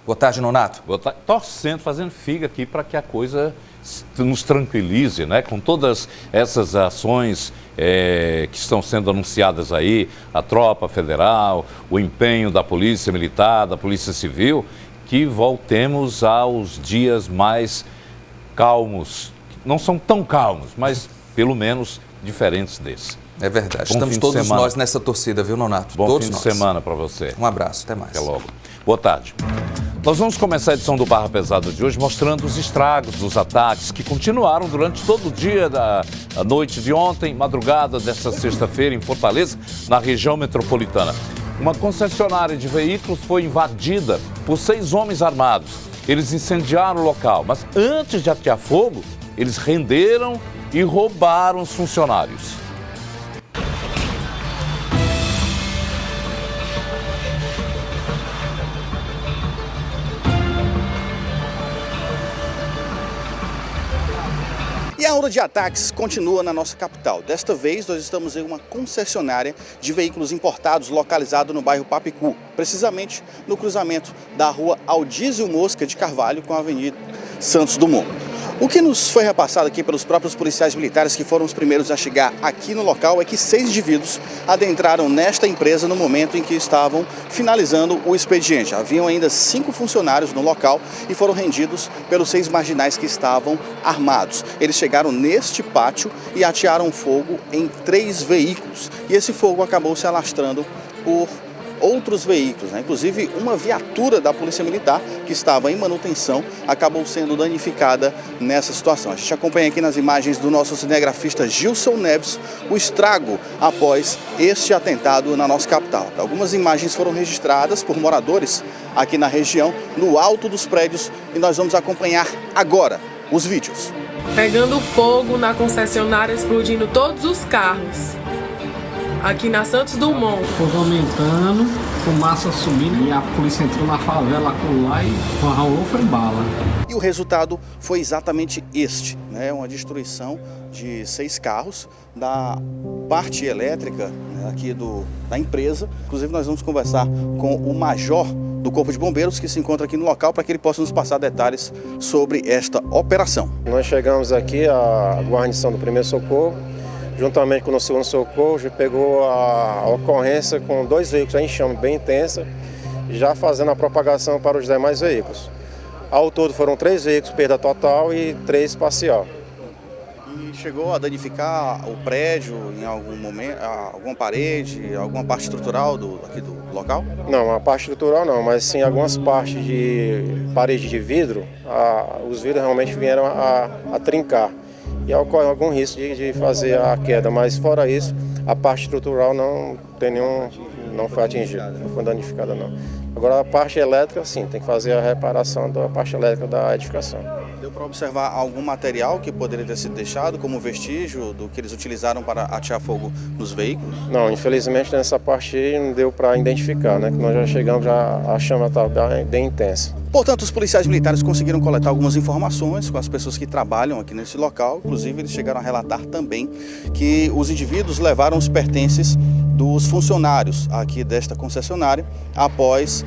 Boa tarde, Nonato. Boa tarde. Torcendo, fazendo figa aqui para que a coisa nos tranquilize, né? Com todas essas ações que estão sendo anunciadas aí, a tropa federal, o empenho da Polícia Militar, da Polícia Civil, que voltemos aos dias mais calmos. Não são tão calmos, mas pelo menos diferentes desses. É verdade. Estamos todos nós nessa torcida, viu, Nonato? Bom fim de semana para você. Um abraço, até mais. Até logo. Boa tarde. Nós vamos começar a edição do Barra Pesada de hoje mostrando os estragos dos ataques que continuaram durante todo o dia da noite de ontem, madrugada desta sexta-feira em Fortaleza, na região metropolitana. Uma concessionária de veículos foi invadida por 6 homens armados. Eles incendiaram o local, mas antes de atear fogo, eles renderam e roubaram os funcionários. E a onda de ataques continua na nossa capital. Desta vez, nós estamos em uma concessionária de veículos importados localizado no bairro Papicu, precisamente no cruzamento da rua Aldísio Mosca de Carvalho com a Avenida Santos Dumont. O que nos foi repassado aqui pelos próprios policiais militares que foram os primeiros a chegar aqui no local é que 6 indivíduos adentraram nesta empresa no momento em que estavam finalizando o expediente. Haviam ainda 5 funcionários no local e foram rendidos pelos 6 marginais que estavam armados. Eles chegaram neste pátio e atearam fogo em 3 veículos. E esse fogo acabou se alastrando por outros veículos, né? Inclusive uma viatura da Polícia Militar que estava em manutenção acabou sendo danificada nessa situação. A gente acompanha aqui nas imagens do nosso cinegrafista Gilson Neves o estrago após este atentado na nossa capital. Algumas imagens foram registradas por moradores aqui na região, no alto dos prédios, e nós vamos acompanhar agora os vídeos. Pegando fogo na concessionária, explodindo todos os carros. Aqui na Santos Dumont. Fogo aumentando, fumaça subindo e a polícia entrou na favela lá e rolou foi bala. E o resultado foi exatamente este, né? Uma destruição de 6 carros da parte elétrica, né, aqui da empresa. Inclusive nós vamos conversar com o major do Corpo de Bombeiros que se encontra aqui no local para que ele possa nos passar detalhes sobre esta operação. Nós chegamos aqui, a guarnição do primeiro socorro, juntamente com o segundo socorro, pegou a ocorrência com 2 veículos em chama bem intensa, já fazendo a propagação para os demais veículos. Ao todo foram 3 veículos, perda total, e 3 parcial. E chegou a danificar o prédio em algum momento, alguma parede, alguma parte estrutural aqui do local? Não, a parte estrutural não, mas sim algumas partes de parede de vidro, os vidros realmente vieram a trincar. E ocorre algum risco de fazer a queda, mas fora isso, a parte estrutural não foi atingida, não foi danificada não. Agora a parte elétrica, sim, tem que fazer a reparação da parte elétrica da edificação. Deu para observar algum material que poderia ter sido deixado como vestígio do que eles utilizaram para atear fogo nos veículos? Não, infelizmente nessa parte não deu para identificar, né? Que nós já chegamos, a chama estava bem intensa. Portanto, os policiais militares conseguiram coletar algumas informações com as pessoas que trabalham aqui nesse local. Inclusive, eles chegaram a relatar também que os indivíduos levaram os pertences dos funcionários aqui desta concessionária após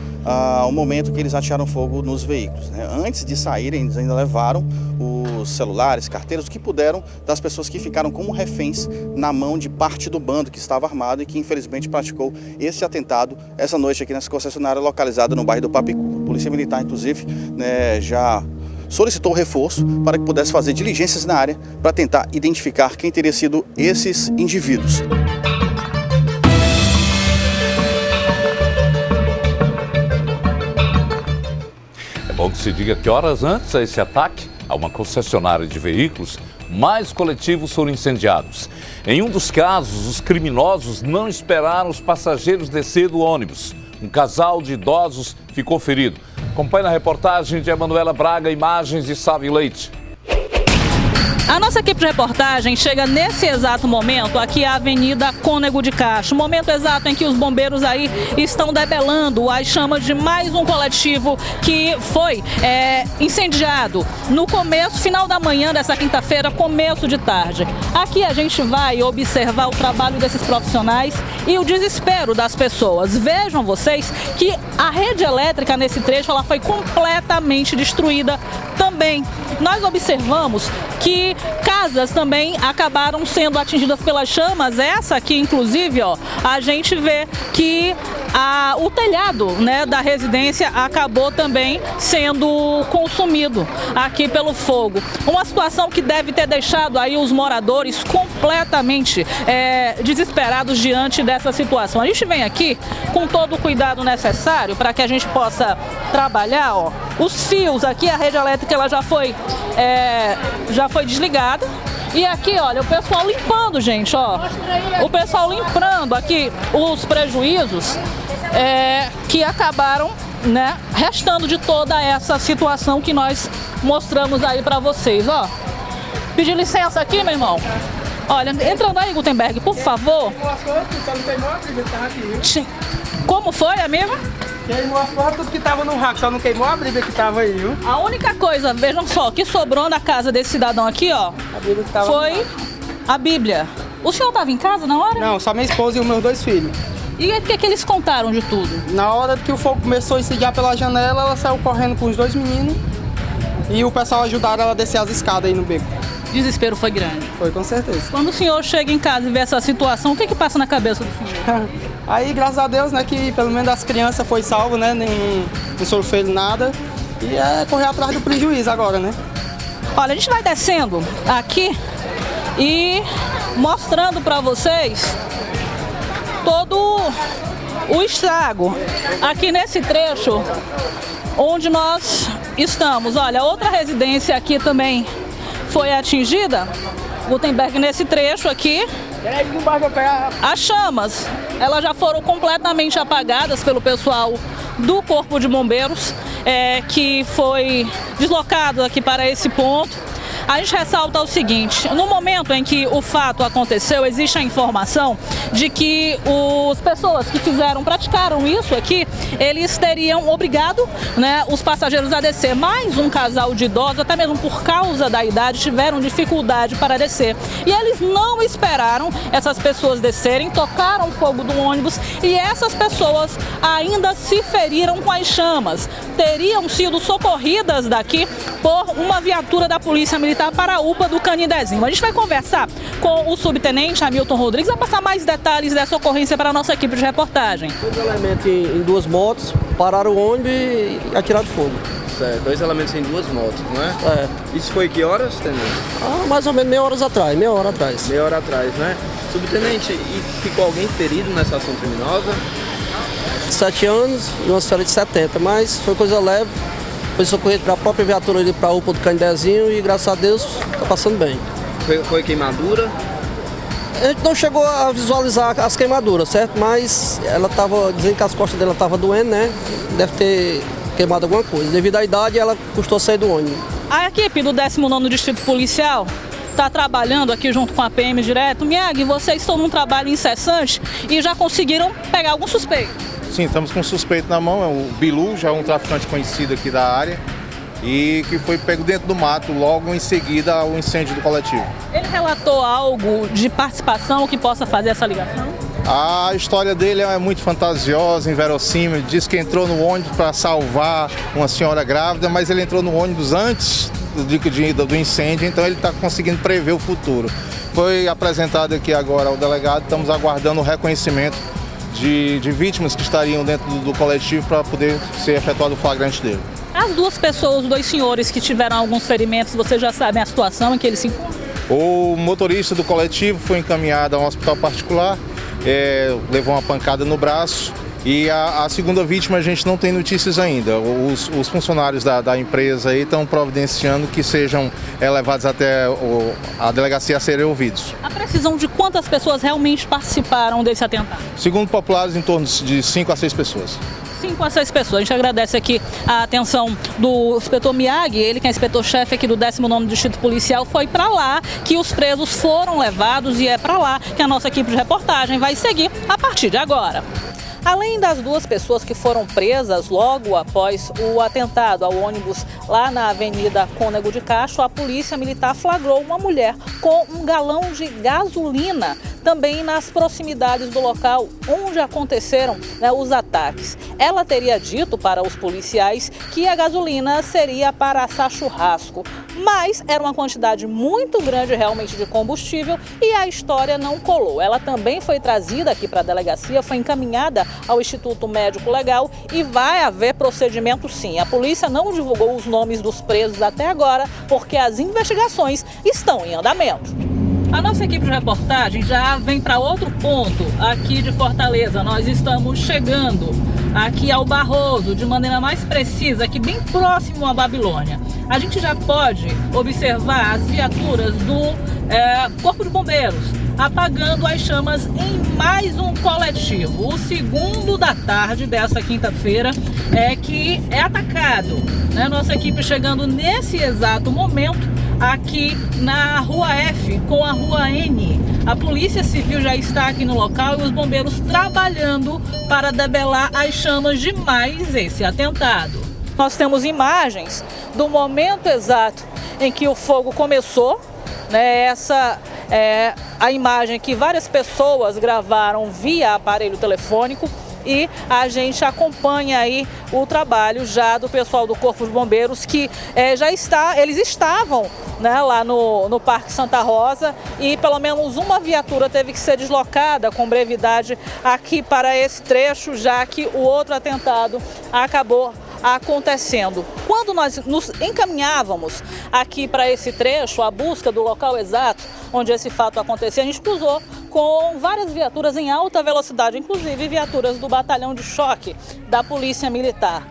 o momento que eles atearam fogo nos veículos, né? Antes de saírem, eles ainda levaram os celulares, carteiras, o que puderam das pessoas que ficaram como reféns na mão de parte do bando que estava armado e que infelizmente praticou esse atentado essa noite aqui nessa concessionária localizada no bairro do Papicu. A Polícia Militar, inclusive, né, já solicitou reforço para que pudesse fazer diligências na área para tentar identificar quem teria sido esses indivíduos. É bom que se diga que horas antes a esse ataque, a uma concessionária de veículos, mais coletivos foram incendiados. Em um dos casos, os criminosos não esperaram os passageiros descer do ônibus. Um casal de idosos ficou ferido. Acompanhe na reportagem de Emanuela Braga, imagens de Sávio Leite. A nossa equipe de reportagem chega nesse exato momento aqui à Avenida Cônego de Castro, momento exato em que os bombeiros aí estão debelando as chamas de mais um coletivo que foi incendiado no final da manhã dessa quinta-feira, começo de tarde. Aqui a gente vai observar o trabalho desses profissionais e o desespero das pessoas. Vejam vocês que a rede elétrica nesse trecho ela foi completamente destruída também. Nós observamos que casas também acabaram sendo atingidas pelas chamas. Essa aqui, inclusive, ó, a gente vê que o telhado, né, da residência acabou também sendo consumido aqui pelo fogo. Uma situação que deve ter deixado aí os moradores completamente desesperados diante dessa situação. A gente vem aqui com todo o cuidado necessário para que a gente possa trabalhar, ó. Os fios aqui, a rede elétrica ela já foi desligada. E aqui, olha, o pessoal limpando, gente, ó. O pessoal limpando aqui os prejuízos que acabaram, né, restando de toda essa situação que nós mostramos aí pra vocês, ó. Pedir licença aqui, meu irmão. Olha, entrando aí, Gutenberg, por favor. Como foi, amigo? Queimou as portas, tudo que tava no rack, só não queimou a Bíblia que tava aí, viu? A única coisa, vejam só, que sobrou na casa desse cidadão aqui, ó, foi a Bíblia. O senhor tava em casa na hora? Não, só minha esposa e os meus 2 filhos. E o que eles contaram de tudo? Na hora que o fogo começou a incendiar pela janela, ela saiu correndo com os 2 meninos e o pessoal ajudaram ela a descer as escadas aí no beco. O desespero foi grande? Foi, com certeza. Quando o senhor chega em casa e vê essa situação, o que passa na cabeça do senhor? Aí, graças a Deus, né, que pelo menos as crianças foi salvo, né, não sofreu nada. E é correr atrás do prejuízo agora, né? Olha, a gente vai descendo aqui e mostrando para vocês todo o estrago aqui nesse trecho onde nós estamos. Olha, outra residência aqui também foi atingida, Gutenberg, nesse trecho aqui. As chamas, elas já foram completamente apagadas pelo pessoal do Corpo de Bombeiros, que foi deslocado aqui para esse ponto. A gente ressalta o seguinte: no momento em que o fato aconteceu, existe a informação de que as pessoas que praticaram isso aqui, eles teriam obrigado, né, os passageiros a descer. Mais um casal de idosos, até mesmo por causa da idade, tiveram dificuldade para descer. E eles não esperaram essas pessoas descerem, tocaram fogo do ônibus e essas pessoas ainda se feriram com as chamas. Teriam sido socorridas daqui por uma viatura da Polícia Militar para a UPA do Canidezinho. A gente vai conversar com o subtenente Hamilton Rodrigues, vai passar mais detalhes dessa ocorrência para a nossa equipe de reportagem. 2 elementos em 2 motos pararam o ônibus e atiraram fogo. Certo, 2 elementos em 2 motos, não é? Isso foi que horas, tenente? Mais ou menos meia hora atrás. Meia hora atrás, né? Subtenente, e ficou alguém ferido nessa ação criminosa? 7 anos e uma senhora de 70, mas foi coisa leve. Foi socorrido para a própria viatura ali para a UPA do Canidezinho e graças a Deus está passando bem. Foi queimadura? A gente não chegou a visualizar as queimaduras, certo? Mas ela estava dizendo que as costas dela estavam doendo, né? Deve ter queimado alguma coisa. Devido à idade, ela custou sair do ônibus. A equipe do 19º Distrito Policial está trabalhando aqui junto com a PM direto. Miyagi, vocês estão num trabalho incessante e já conseguiram pegar algum suspeito? Sim, estamos com um suspeito na mão, é o Bilu, já um traficante conhecido aqui da área, e que foi pego dentro do mato logo em seguida ao incêndio do coletivo. Ele relatou algo de participação que possa fazer essa ligação? A história dele é muito fantasiosa, inverossímil. Diz que entrou no ônibus para salvar uma senhora grávida, mas ele entrou no ônibus antes do incêndio, então ele está conseguindo prever o futuro. Foi apresentado aqui agora ao delegado, estamos aguardando o reconhecimento de vítimas que estariam dentro do coletivo para poder ser efetuado o flagrante dele. As 2 pessoas, os 2 senhores que tiveram alguns ferimentos, vocês já sabem a situação em que eles se encontram? O motorista do coletivo foi encaminhado a um hospital particular, levou uma pancada no braço. E a segunda vítima a gente não tem notícias ainda. Os funcionários da empresa aí estão providenciando que sejam levados até a delegacia a serem ouvidos. A precisão de quantas pessoas realmente participaram desse atentado? Segundo populares, em torno de 5 a 6 pessoas. Sim, com essas pessoas. A gente agradece aqui a atenção do inspetor Miyagi, ele que é inspetor-chefe aqui do 19º Distrito Policial, foi para lá que os presos foram levados e é para lá que a nossa equipe de reportagem vai seguir a partir de agora. Além das 2 pessoas que foram presas logo após o atentado ao ônibus lá na Avenida Cônego de Castro, a Polícia Militar flagrou uma mulher com um galão de gasolina também nas proximidades do local onde aconteceram os ataques. Ela teria dito para os policiais que a gasolina seria para assar churrasco, mas era uma quantidade muito grande realmente de combustível e a história não colou. Ela também foi trazida aqui para a delegacia, foi encaminhada ao Instituto Médico Legal e vai haver procedimento sim. A polícia não divulgou os nomes dos presos até agora porque as investigações estão em andamento. A nossa equipe de reportagem já vem para outro ponto aqui de Fortaleza. Nós estamos chegando aqui ao Barroso, de maneira mais precisa, aqui bem próximo à Babilônia. A gente já pode observar as viaturas do Corpo de Bombeiros apagando as chamas em mais um coletivo. O segundo da tarde dessa quinta-feira que é atacado. Nossa equipe chegando nesse exato momento aqui na Rua F com a Rua N. A Polícia Civil já está aqui no local e os bombeiros trabalhando para debelar as chamas de mais esse atentado. Nós temos imagens do momento exato em que o fogo começou. Essa é a imagem que várias pessoas gravaram via aparelho telefônico. E a gente acompanha aí o trabalho já do pessoal do Corpo de Bombeiros que eles estavam lá no Parque Santa Rosa e pelo menos uma viatura teve que ser deslocada com brevidade aqui para esse trecho, já que o outro atentado acabou acontecendo. Quando nós nos encaminhávamos aqui para esse trecho, a busca do local exato onde esse fato aconteceu, a gente cruzou com várias viaturas em alta velocidade, inclusive viaturas do Batalhão de Choque da Polícia Militar.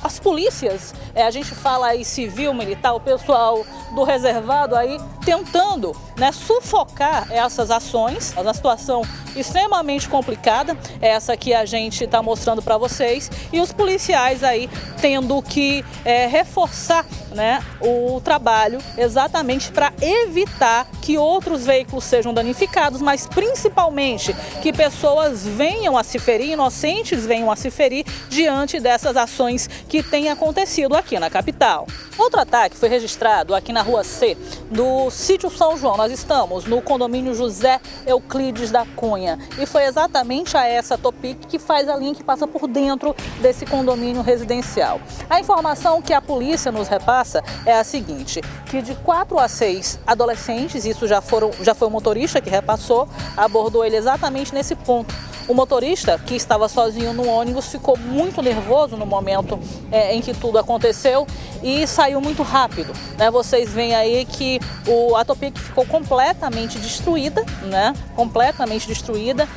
As polícias, a gente fala aí civil, militar, o pessoal do reservado aí tentando sufocar essas ações, uma situação extremamente complicada, essa que a gente está mostrando para vocês, e os policiais aí tendo que reforçar o trabalho exatamente para evitar que outros veículos sejam danificados, mas principalmente que pessoas venham a se ferir, inocentes venham a se ferir diante dessas ações que têm acontecido aqui na capital. Outro ataque foi registrado aqui na Rua C do Sítio São João. Nós estamos no condomínio José Euclides da Cunha e foi exatamente a essa Topic que faz a linha que passa por dentro desse condomínio residencial. A informação que a polícia nos repassa é a seguinte, que de 4 a 6 adolescentes, isso já foi o motorista que repassou, abordou ele exatamente nesse ponto. O motorista, que estava sozinho no ônibus, ficou muito nervoso no momento em que tudo aconteceu e saiu muito rápido. Vocês veem aí que a Topic ficou completamente destruída, completamente destruída.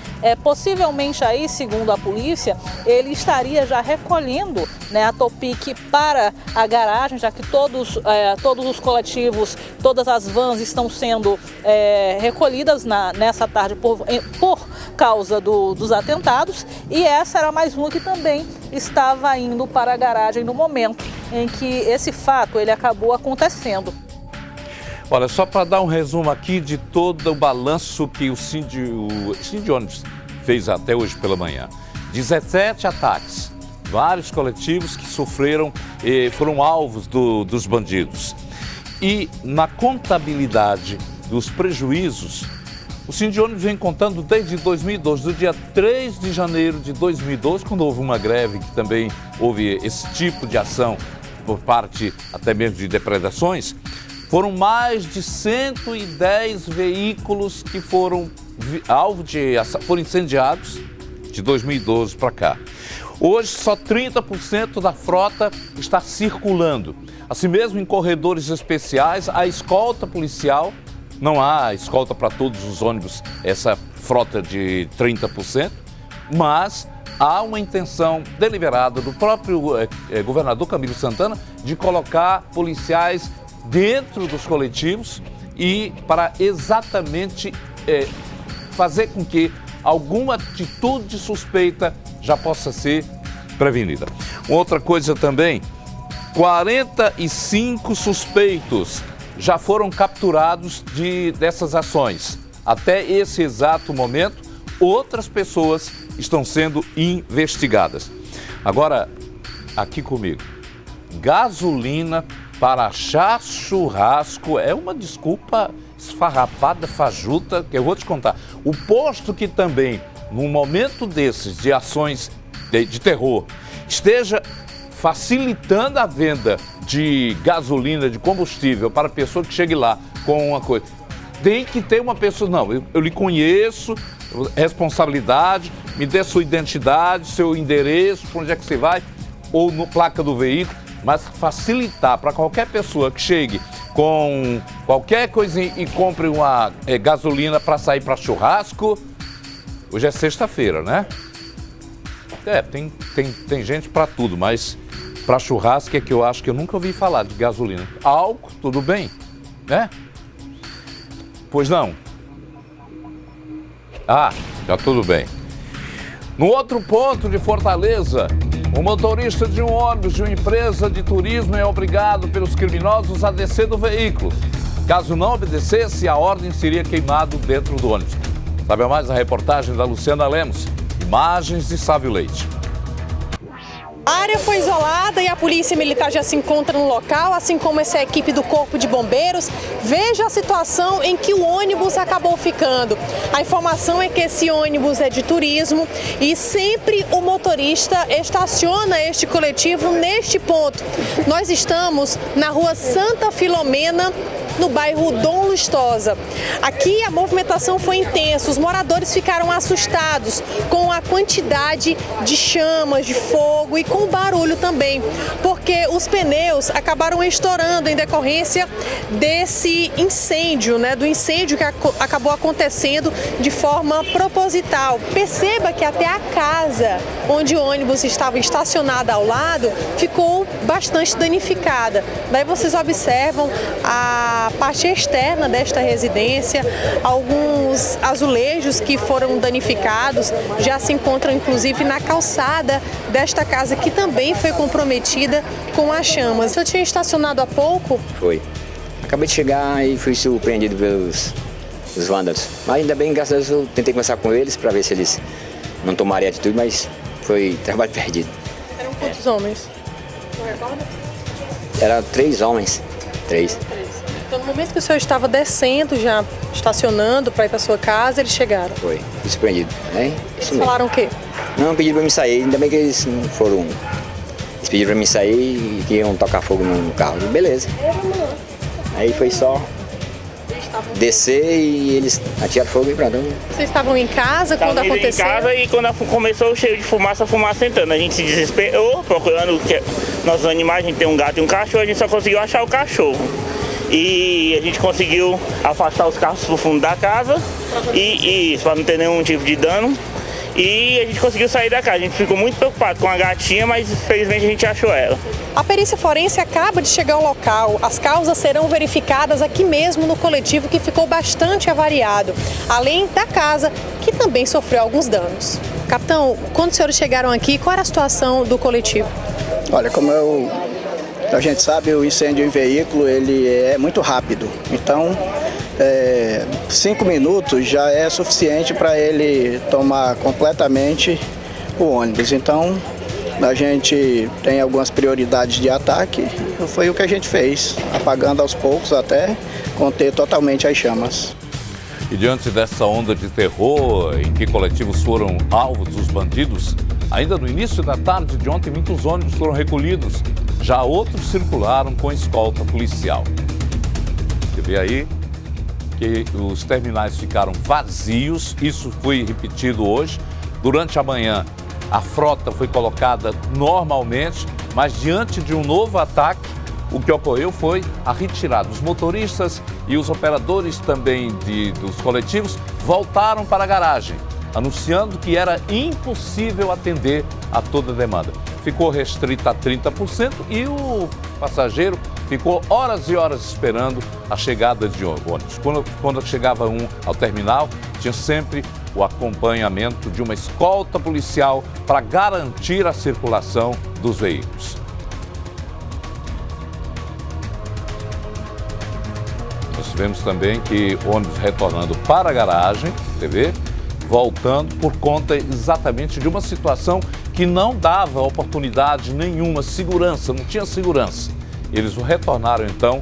Possivelmente aí, segundo a polícia, ele estaria já recolhendo a Topic para a garagem, já que todos os coletivos, todas as vans estão sendo recolhidas nessa tarde por causa dos atentados, e essa era mais uma que também estava indo para a garagem no momento em que esse fato ele acabou acontecendo. Olha, só para dar um resumo aqui de todo o balanço que o Cine Ônibus fez até hoje pela manhã. 17 ataques, vários coletivos que sofreram e foram alvos dos bandidos. E na contabilidade dos prejuízos, o Cine Ônibus vem contando desde 2012, do dia 3 de janeiro de 2012, quando houve uma greve, que também houve esse tipo de ação por parte até mesmo de depredações. Foram mais de 110 veículos que foram foram incendiados de 2012 para cá. Hoje, só 30% da frota está circulando. Assim mesmo, em corredores especiais, a escolta policial, não há escolta para todos os ônibus, essa frota de 30%, mas há uma intenção deliberada do próprio governador Camilo Santana de colocar policiais dentro dos coletivos e para exatamente fazer com que alguma atitude suspeita já possa ser prevenida. Outra coisa também, 45 suspeitos já foram capturados dessas ações. Até esse exato momento, outras pessoas estão sendo investigadas. Agora, aqui comigo, gasolina para achar churrasco é uma desculpa esfarrapada, fajuta, que eu vou te contar. O posto que também, num momento desses de ações de terror, esteja facilitando a venda de gasolina, de combustível para a pessoa que chegue lá com uma coisa. Tem que ter uma pessoa, não, eu lhe conheço, responsabilidade, me dê sua identidade, seu endereço, para onde é que você vai, ou no placa do veículo, mas facilitar para qualquer pessoa que chegue com qualquer coisa e compre uma gasolina para sair para churrasco. Hoje é sexta-feira, né? Tem gente para tudo, mas para churrasco é que eu acho que eu nunca ouvi falar de gasolina. Álcool, tudo bem, né? Pois não? Ah, já tudo bem. No outro ponto de Fortaleza, o motorista de um ônibus de uma empresa de turismo é obrigado pelos criminosos a descer do veículo. Caso não obedecesse, a ordem seria queimado dentro do ônibus. Sabe mais a reportagem da Luciana Lemos. Imagens de Sávio Leite. A área foi isolada e a polícia militar já se encontra no local, assim como essa equipe do Corpo de Bombeiros. Veja a situação em que o ônibus acabou ficando. A informação é que esse ônibus é de turismo e sempre o motorista estaciona este coletivo neste ponto. Nós estamos na rua Santa Filomena, no bairro Dom Lustosa. Aqui a movimentação foi intensa, os moradores ficaram assustados com a quantidade de chamas, de fogo e com o barulho também, porque os pneus acabaram estourando em decorrência desse incêndio, do incêndio que acabou acontecendo de forma proposital. Perceba que até a casa onde o ônibus estava estacionado ao lado ficou bastante danificada. Daí vocês observam a parte externa desta residência, alguns azulejos que foram danificados já se encontram inclusive na calçada desta casa que também foi comprometida com as chamas. Você tinha estacionado há pouco? Foi. Acabei de chegar e fui surpreendido pelos vândalos. Mas ainda bem, graças a Deus, eu tentei conversar com eles para ver se eles não tomariam atitude, mas foi trabalho perdido. Eram quantos homens? Não recorda? Eram 3 homens. 3. Então, no momento que o senhor estava descendo, já estacionando para ir para sua casa, eles chegaram? Foi, fui surpreendido. Eles falaram o quê? Não, pediram para mim sair, ainda bem que eles não foram. Eles pediram para mim sair e que iam tocar fogo no carro. Beleza. Aí foi só descer e eles atiraram fogo e pronto. Vocês estavam em casa quando aconteceu? Em casa e quando começou o cheiro de fumaça entrando. A gente se desesperou, procurando nossos animais, a gente tem um gato e um cachorro, a gente só conseguiu achar o cachorro. E a gente conseguiu afastar os carros pro fundo da casa e para não ter nenhum tipo de dano. E a gente conseguiu sair da casa. A gente ficou muito preocupado com a gatinha, mas felizmente a gente achou ela. A perícia forense acaba de chegar ao local. As causas serão verificadas aqui mesmo no coletivo, que ficou bastante avariado, além da casa, que também sofreu alguns danos. Capitão, quando os senhores chegaram aqui, qual era a situação do coletivo? Olha, como a gente sabe, o incêndio em veículo ele é muito rápido. Então, 5 minutos já é suficiente para ele tomar completamente o ônibus. Então, a gente tem algumas prioridades de ataque. Foi o que a gente fez, apagando aos poucos até conter totalmente as chamas. E diante dessa onda de terror em que coletivos foram alvos dos bandidos, ainda no início da tarde de ontem, muitos ônibus foram recolhidos. Já outros circularam com escolta policial. Você vê aí que os terminais ficaram vazios, isso foi repetido hoje. Durante a manhã, a frota foi colocada normalmente, mas diante de um novo ataque, o que ocorreu foi a retirada. Os motoristas e os operadores também dos coletivos voltaram para a garagem, anunciando que era impossível atender a toda a demanda. Ficou restrita a 30% e o passageiro ficou horas e horas esperando a chegada de ônibus. Quando chegava um ao terminal, tinha sempre o acompanhamento de uma escolta policial para garantir a circulação dos veículos. Nós tivemos também que ônibus retornando para a garagem, voltando por conta exatamente de uma situação que não dava oportunidade nenhuma, segurança, não tinha segurança. Eles retornaram então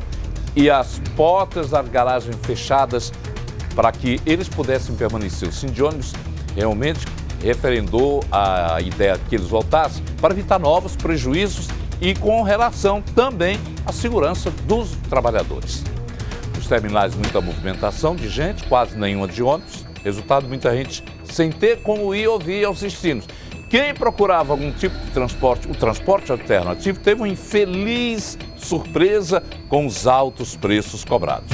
e as portas da garagem fechadas para que eles pudessem permanecer. O Sindônibus realmente referendou a ideia que eles voltassem para evitar novos prejuízos e com relação também à segurança dos trabalhadores. Nos terminais, muita movimentação de gente, quase nenhuma de ônibus. Resultado, muita gente sem ter como ir ou vir aos destinos. Quem procurava algum tipo de transporte, o transporte alternativo, teve uma infeliz surpresa com os altos preços cobrados.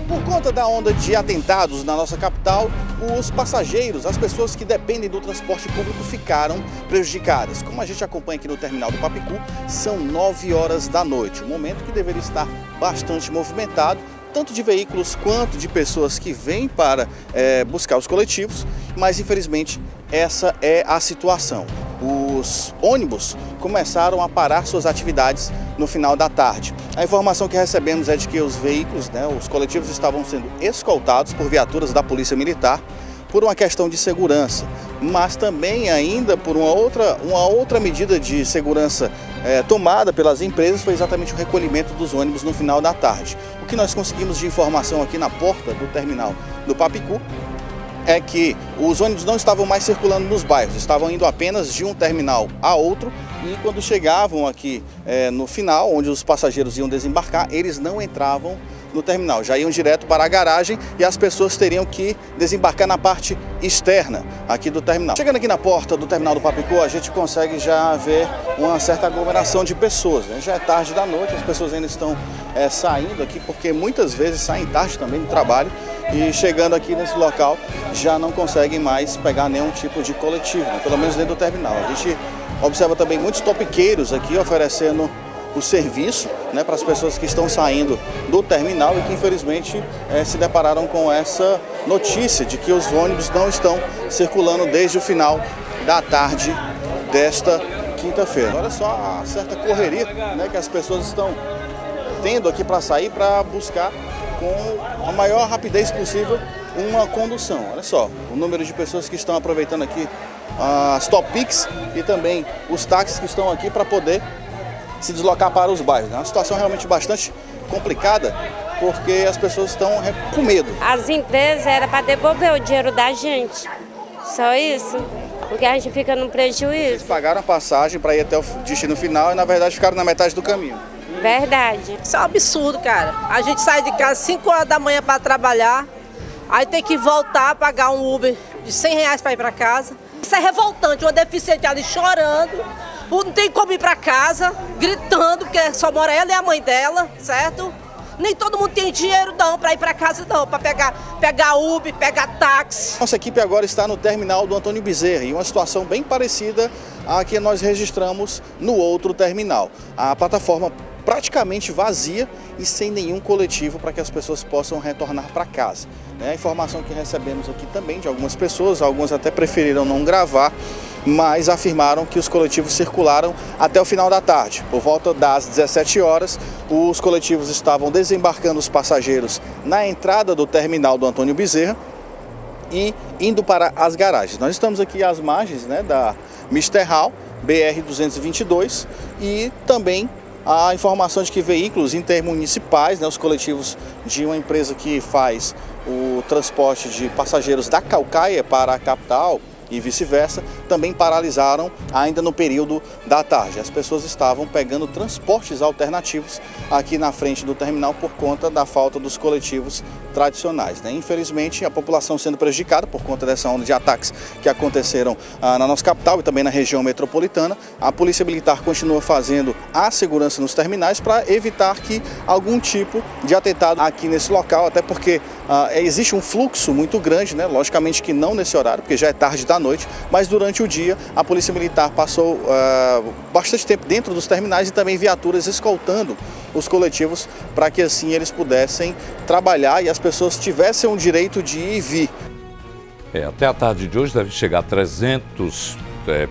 Por conta da onda de atentados na nossa capital, os passageiros, as pessoas que dependem do transporte público ficaram prejudicadas. Como a gente acompanha aqui no terminal do Papicu, são 9 horas da noite, um momento que deveria estar bastante movimentado, tanto de veículos quanto de pessoas que vêm para buscar os coletivos, mas infelizmente essa é a situação. Os ônibus começaram a parar suas atividades no final da tarde. A informação que recebemos é de que os veículos, os coletivos estavam sendo escoltados por viaturas da Polícia Militar por uma questão de segurança, mas também ainda por uma outra medida de segurança tomada pelas empresas, foi exatamente o recolhimento dos ônibus no final da tarde. O que nós conseguimos de informação aqui na porta do terminal do Papicu é que os ônibus não estavam mais circulando nos bairros, estavam indo apenas de um terminal a outro, e quando chegavam aqui no final, onde os passageiros iam desembarcar, eles não entravam no terminal, já iam direto para a garagem e as pessoas teriam que desembarcar na parte externa aqui do terminal. Chegando aqui na porta do terminal do Papicu, a gente consegue já ver uma certa aglomeração de pessoas, Já é tarde da noite, as pessoas ainda estão saindo aqui, porque muitas vezes saem tarde também do trabalho e chegando aqui nesse local já não conseguem mais pegar nenhum tipo de coletivo, pelo menos dentro do terminal. A gente observa também muitos topiqueiros aqui oferecendo o serviço para as pessoas que estão saindo do terminal e que infelizmente se depararam com essa notícia de que os ônibus não estão circulando desde o final da tarde desta quinta-feira. Olha só a certa correria que as pessoas estão tendo aqui para sair, para buscar com a maior rapidez possível uma condução. Olha só o número de pessoas que estão aproveitando aqui as Top Picks e também os táxis que estão aqui para poder se deslocar para os bairros. É uma situação realmente bastante complicada, porque as pessoas estão com medo. As empresas eram para devolver o dinheiro da gente, só isso, porque a gente fica no prejuízo. Eles pagaram a passagem para ir até o destino final e na verdade ficaram na metade do caminho. Verdade. Isso é um absurdo, cara. A gente sai de casa às 5 horas da manhã para trabalhar, aí tem que voltar, pagar um Uber de R$100 para ir para casa. Isso é revoltante, uma deficiente ali chorando, não tem como ir para casa, gritando, porque só mora ela e a mãe dela, certo? Nem todo mundo tem dinheiro não para ir para casa não, para pegar Uber, pegar táxi. Nossa equipe agora está no terminal do Antônio Bezerra e uma situação bem parecida à que nós registramos no outro terminal. A plataforma praticamente vazia e sem nenhum coletivo para que as pessoas possam retornar para casa. A informação que recebemos aqui também de algumas pessoas, algumas até preferiram não gravar, mas afirmaram que os coletivos circularam até o final da tarde. Por volta das 17 horas, os coletivos estavam desembarcando os passageiros na entrada do terminal do Antônio Bezerra e indo para as garagens. Nós estamos aqui às margens da Mr. Hall, BR-222, e também a informação de que veículos intermunicipais, os coletivos de uma empresa que faz o transporte de passageiros da Caucaia para a capital e vice-versa, também paralisaram ainda no período da tarde. As pessoas estavam pegando transportes alternativos aqui na frente do terminal por conta da falta dos coletivos tradicionais. Infelizmente, a população sendo prejudicada por conta dessa onda de ataques que aconteceram na nossa capital e também na região metropolitana. A Polícia Militar continua fazendo a segurança nos terminais para evitar que algum tipo de atentado aqui nesse local, até porque existe um fluxo muito grande, logicamente que não nesse horário, porque já é tarde da noite, mas durante o dia a Polícia Militar passou bastante tempo dentro dos terminais e também viaturas escoltando os coletivos para que assim eles pudessem trabalhar e as pessoas tivessem o direito de ir e vir. Até a tarde de hoje deve chegar 300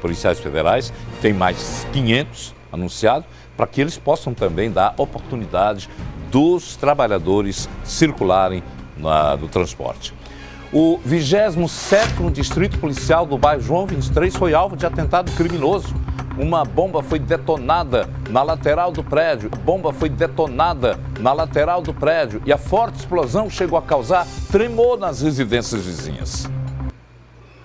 policiais federais, tem mais 500 anunciados, para que eles possam também dar oportunidade dos trabalhadores circularem no transporte. O 27º Distrito Policial do bairro João 23 foi alvo de atentado criminoso. Uma bomba foi detonada na lateral do prédio. E a forte explosão chegou a causar tremor nas residências vizinhas.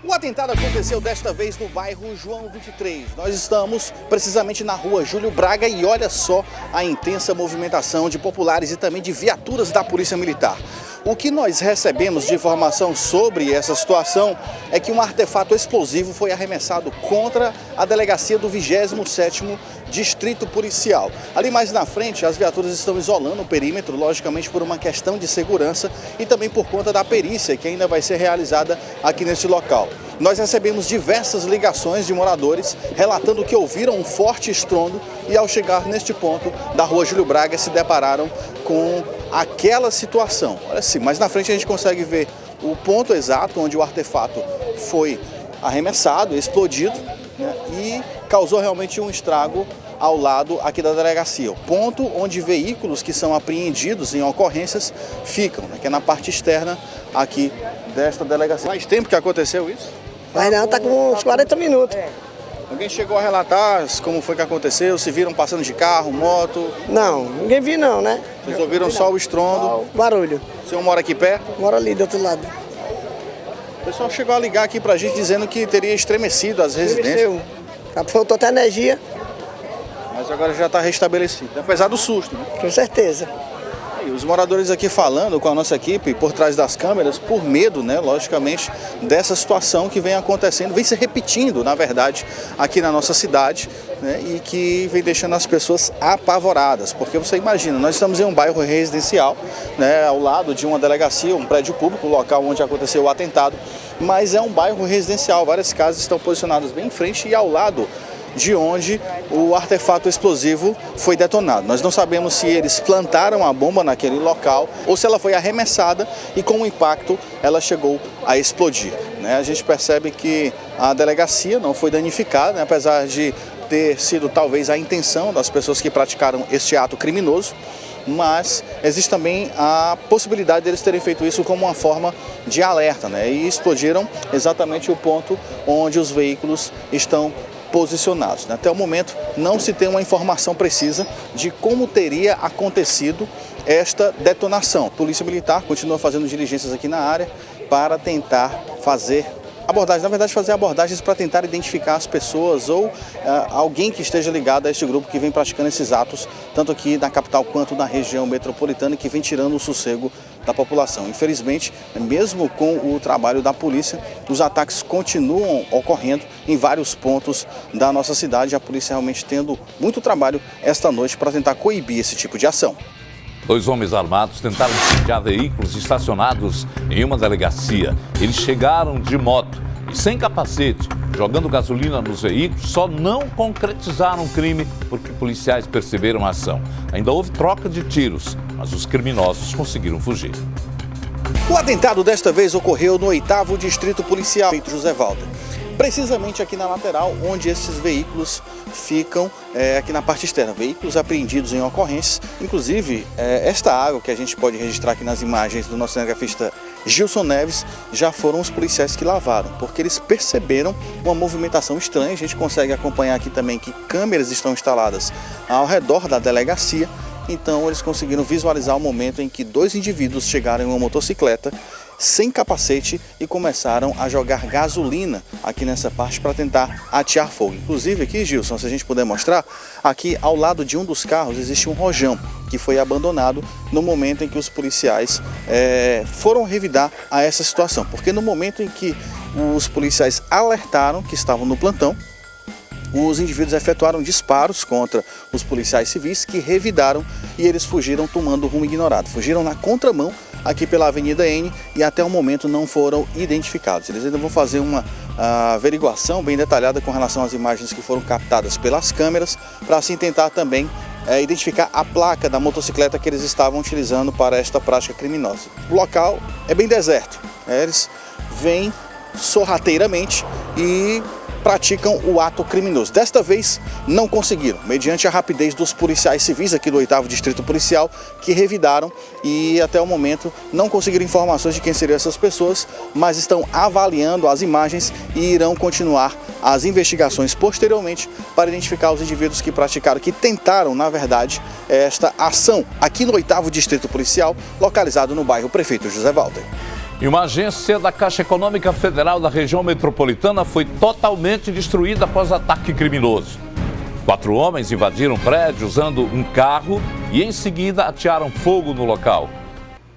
O atentado aconteceu desta vez no bairro João 23. Nós estamos precisamente na rua Júlio Braga e olha só a intensa movimentação de populares e também de viaturas da Polícia Militar. O que nós recebemos de informação sobre essa situação é que um artefato explosivo foi arremessado contra a delegacia do 27º Distrito Policial. Ali mais na frente, as viaturas estão isolando o perímetro, logicamente por uma questão de segurança e também por conta da perícia que ainda vai ser realizada aqui nesse local. Nós recebemos diversas ligações de moradores relatando que ouviram um forte estrondo e ao chegar neste ponto da rua Júlio Braga se depararam com aquela situação. Olha assim, mais na frente a gente consegue ver o ponto exato onde o artefato foi arremessado, explodido, né, e causou realmente um estrago ao lado aqui da delegacia. O ponto onde veículos que são apreendidos em ocorrências ficam, né, que é na parte externa aqui desta delegacia. Faz tempo que aconteceu isso? Mas não, tá com uns 40 minutos. Alguém chegou a relatar como foi que aconteceu? Se viram passando de carro, moto? Não, ninguém viu não, né? Vocês ouviram só o estrondo? Barulho. O senhor mora aqui perto? Mora ali do outro lado. O pessoal chegou a ligar aqui pra gente dizendo que teria estremecido as residências. Faltou até energia. Mas agora já está restabelecido, apesar do susto, né? Com certeza. E os moradores aqui falando com a nossa equipe por trás das câmeras, por medo, né, logicamente, dessa situação que vem acontecendo, vem se repetindo, na verdade, aqui na nossa cidade, né, e que vem deixando as pessoas apavoradas. Porque você imagina, nós estamos em um bairro residencial, né, ao lado de uma delegacia, um prédio público, o local onde aconteceu o atentado, mas é um bairro residencial, várias casas estão posicionadas bem em frente e ao lado de onde o artefato explosivo foi detonado. Nós não sabemos se eles plantaram a bomba naquele local ou se ela foi arremessada e com o impacto ela chegou a explodir, né? A gente percebe que a delegacia não foi danificada, né? Apesar de ter sido talvez a intenção das pessoas que praticaram este ato criminoso, mas existe também a possibilidade deles terem feito isso como uma forma de alerta, né? E explodiram exatamente o ponto onde os veículos estão posicionados. Até o momento não se tem uma informação precisa de como teria acontecido esta detonação. A Polícia Militar continua fazendo diligências aqui na área para tentar fazer abordagens, na verdade fazer abordagens para tentar identificar as pessoas ou alguém que esteja ligado a este grupo que vem praticando esses atos, tanto aqui na capital quanto na região metropolitana, e que vem tirando o sossego da população. Infelizmente, mesmo com o trabalho da polícia, os ataques continuam ocorrendo em vários pontos da nossa cidade, a polícia realmente tendo muito trabalho esta noite para tentar coibir esse tipo de ação. 2 homens armados tentaram incendiar veículos estacionados em uma delegacia. Eles chegaram de moto e sem capacete, jogando gasolina nos veículos, só não concretizaram o crime porque policiais perceberam a ação. Ainda houve troca de tiros, mas os criminosos conseguiram fugir. O atentado desta vez ocorreu no 8º Distrito Policial, José Walter. Precisamente aqui na lateral, onde esses veículos ficam, aqui na parte externa, veículos apreendidos em ocorrências. Inclusive, esta água que a gente pode registrar aqui nas imagens do nosso cinegrafista Gilson Neves, já foram os policiais que lavaram, porque eles perceberam uma movimentação estranha. A gente consegue acompanhar aqui também que câmeras estão instaladas ao redor da delegacia. Então eles conseguiram visualizar o momento em que 2 indivíduos chegaram em uma motocicleta sem capacete e começaram a jogar gasolina aqui nessa parte para tentar atear fogo. Inclusive aqui, Gilson, se a gente puder mostrar, aqui ao lado de um dos carros existe um rojão que foi abandonado no momento em que os policiais foram revidar a essa situação. Porque no momento em que os policiais alertaram que estavam no plantão, os indivíduos efetuaram disparos contra os policiais civis que revidaram e eles fugiram tomando rumo ignorado. Fugiram na contramão aqui pela Avenida N e até o momento não foram identificados. Eles ainda vão fazer uma averiguação bem detalhada com relação às imagens que foram captadas pelas câmeras para assim tentar também identificar a placa da motocicleta que eles estavam utilizando para esta prática criminosa. O local é bem deserto, eles vêm sorrateiramente e praticam o ato criminoso. Desta vez não conseguiram, mediante a rapidez dos policiais civis aqui do 8º Distrito Policial, que revidaram e até o momento não conseguiram informações de quem seriam essas pessoas, mas estão avaliando as imagens e irão continuar as investigações posteriormente para identificar os indivíduos que praticaram, que tentaram, na verdade, esta ação aqui no 8º Distrito Policial, localizado no bairro Prefeito José Walter. E uma agência da Caixa Econômica Federal da região metropolitana foi totalmente destruída após ataque criminoso. 4 homens invadiram o prédio usando um carro e em seguida atearam fogo no local.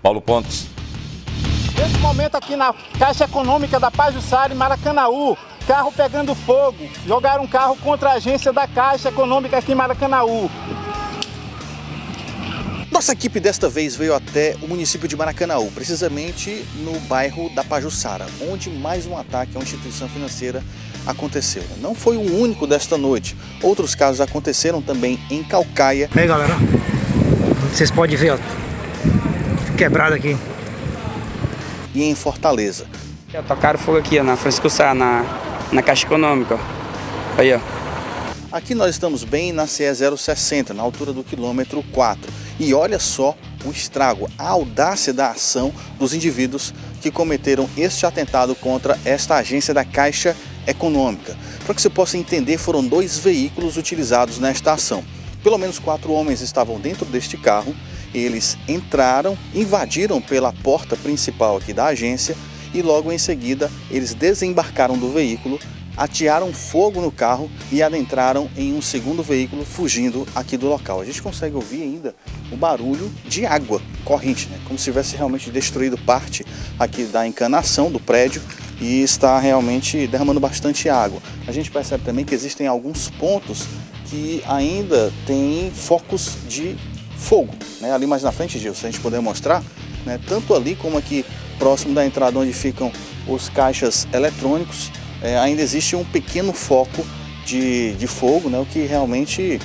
Paulo Pontes. Nesse momento aqui na Caixa Econômica da Pajuçara, em Maracanaú, carro pegando fogo. Jogaram um carro contra a agência da Caixa Econômica aqui em Maracanaú. Nossa equipe desta vez veio até o município de Maracanaú, precisamente no bairro da Pajuçara, onde mais um ataque a uma instituição financeira aconteceu. Não foi o único desta noite, outros casos aconteceram também em Caucaia. Aí galera, vocês podem ver, ó, quebrado aqui. E em Fortaleza. Tocaram fogo aqui, ó, na Francisco Sá, na Caixa Econômica, ó. Aí, ó. Aqui nós estamos bem na CE 060, na altura do quilômetro 4. E olha só o estrago, a audácia da ação dos indivíduos que cometeram este atentado contra esta agência da Caixa Econômica. Para que você possa entender, foram 2 veículos utilizados nesta ação. Pelo menos 4 homens estavam dentro deste carro, eles entraram, invadiram pela porta principal aqui da agência e logo em seguida eles desembarcaram do veículo, atearam fogo no carro e adentraram em um segundo veículo, fugindo aqui do local. A gente consegue ouvir ainda o barulho de água corrente, né? Como se tivesse realmente destruído parte aqui da encanação do prédio e está realmente derramando bastante água. A gente percebe também que existem alguns pontos que ainda tem focos de fogo, né? Ali mais na frente, Gil, se a gente puder mostrar, né? Tanto ali como aqui próximo da entrada onde ficam os caixas eletrônicos, ainda existe um pequeno foco de fogo, né, o que realmente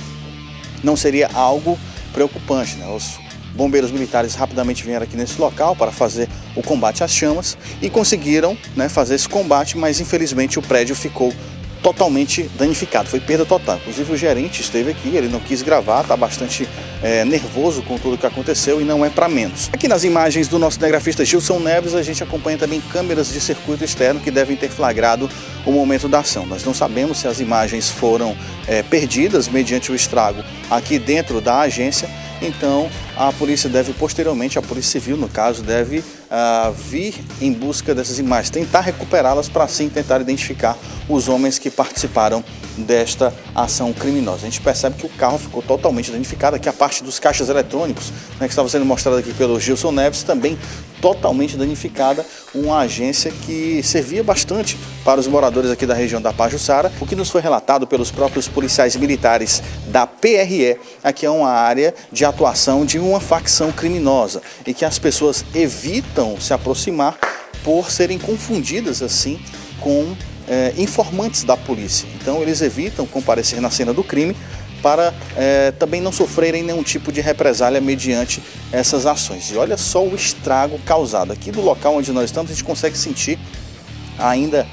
não seria algo preocupante, né? Os bombeiros militares rapidamente vieram aqui nesse local para fazer o combate às chamas e conseguiram, né, fazer esse combate, mas infelizmente o prédio ficou totalmente danificado, foi perda total. Inclusive o gerente esteve aqui, ele não quis gravar, está bastante nervoso com tudo que aconteceu e não é para menos. Aqui nas imagens do nosso cinegrafista Gilson Neves, a gente acompanha também câmeras de circuito externo que devem ter flagrado o momento da ação. Nós não sabemos se as imagens foram perdidas mediante o estrago aqui dentro da agência, então a polícia deve posteriormente, a Polícia Civil no caso, deve vir em busca dessas imagens, tentar recuperá-las para assim tentar identificar os homens que participaram desta ação criminosa. A gente percebe que o carro ficou totalmente danificado, aqui a parte dos caixas eletrônicos, né, que estava sendo mostrada aqui pelo Gilson Neves, também totalmente danificada, uma agência que servia bastante para os moradores aqui da região da Pajuçara. O que nos foi relatado pelos próprios policiais militares da PRE, aqui é uma área de atuação de uma facção criminosa e que as pessoas evitam se aproximar por serem confundidas assim com informantes da polícia. Então eles evitam comparecer na cena do crime para também não sofrerem nenhum tipo de represália mediante essas ações. E olha só o estrago causado. Aqui do local onde nós estamos, a gente consegue sentir ainda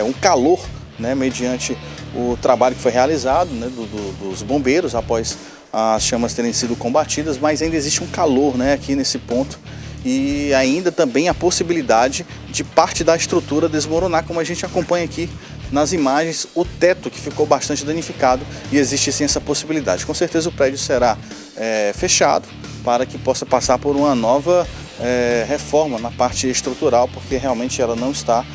um calor, né, mediante o trabalho que foi realizado, né, dos bombeiros após as chamas terem sido combatidas, mas ainda existe um calor, né, aqui nesse ponto. E ainda também a possibilidade de parte da estrutura desmoronar, como a gente acompanha aqui nas imagens, o teto que ficou bastante danificado e existe sim essa possibilidade. Com certeza o prédio será fechado para que possa passar por uma nova reforma na parte estrutural, porque realmente ela não está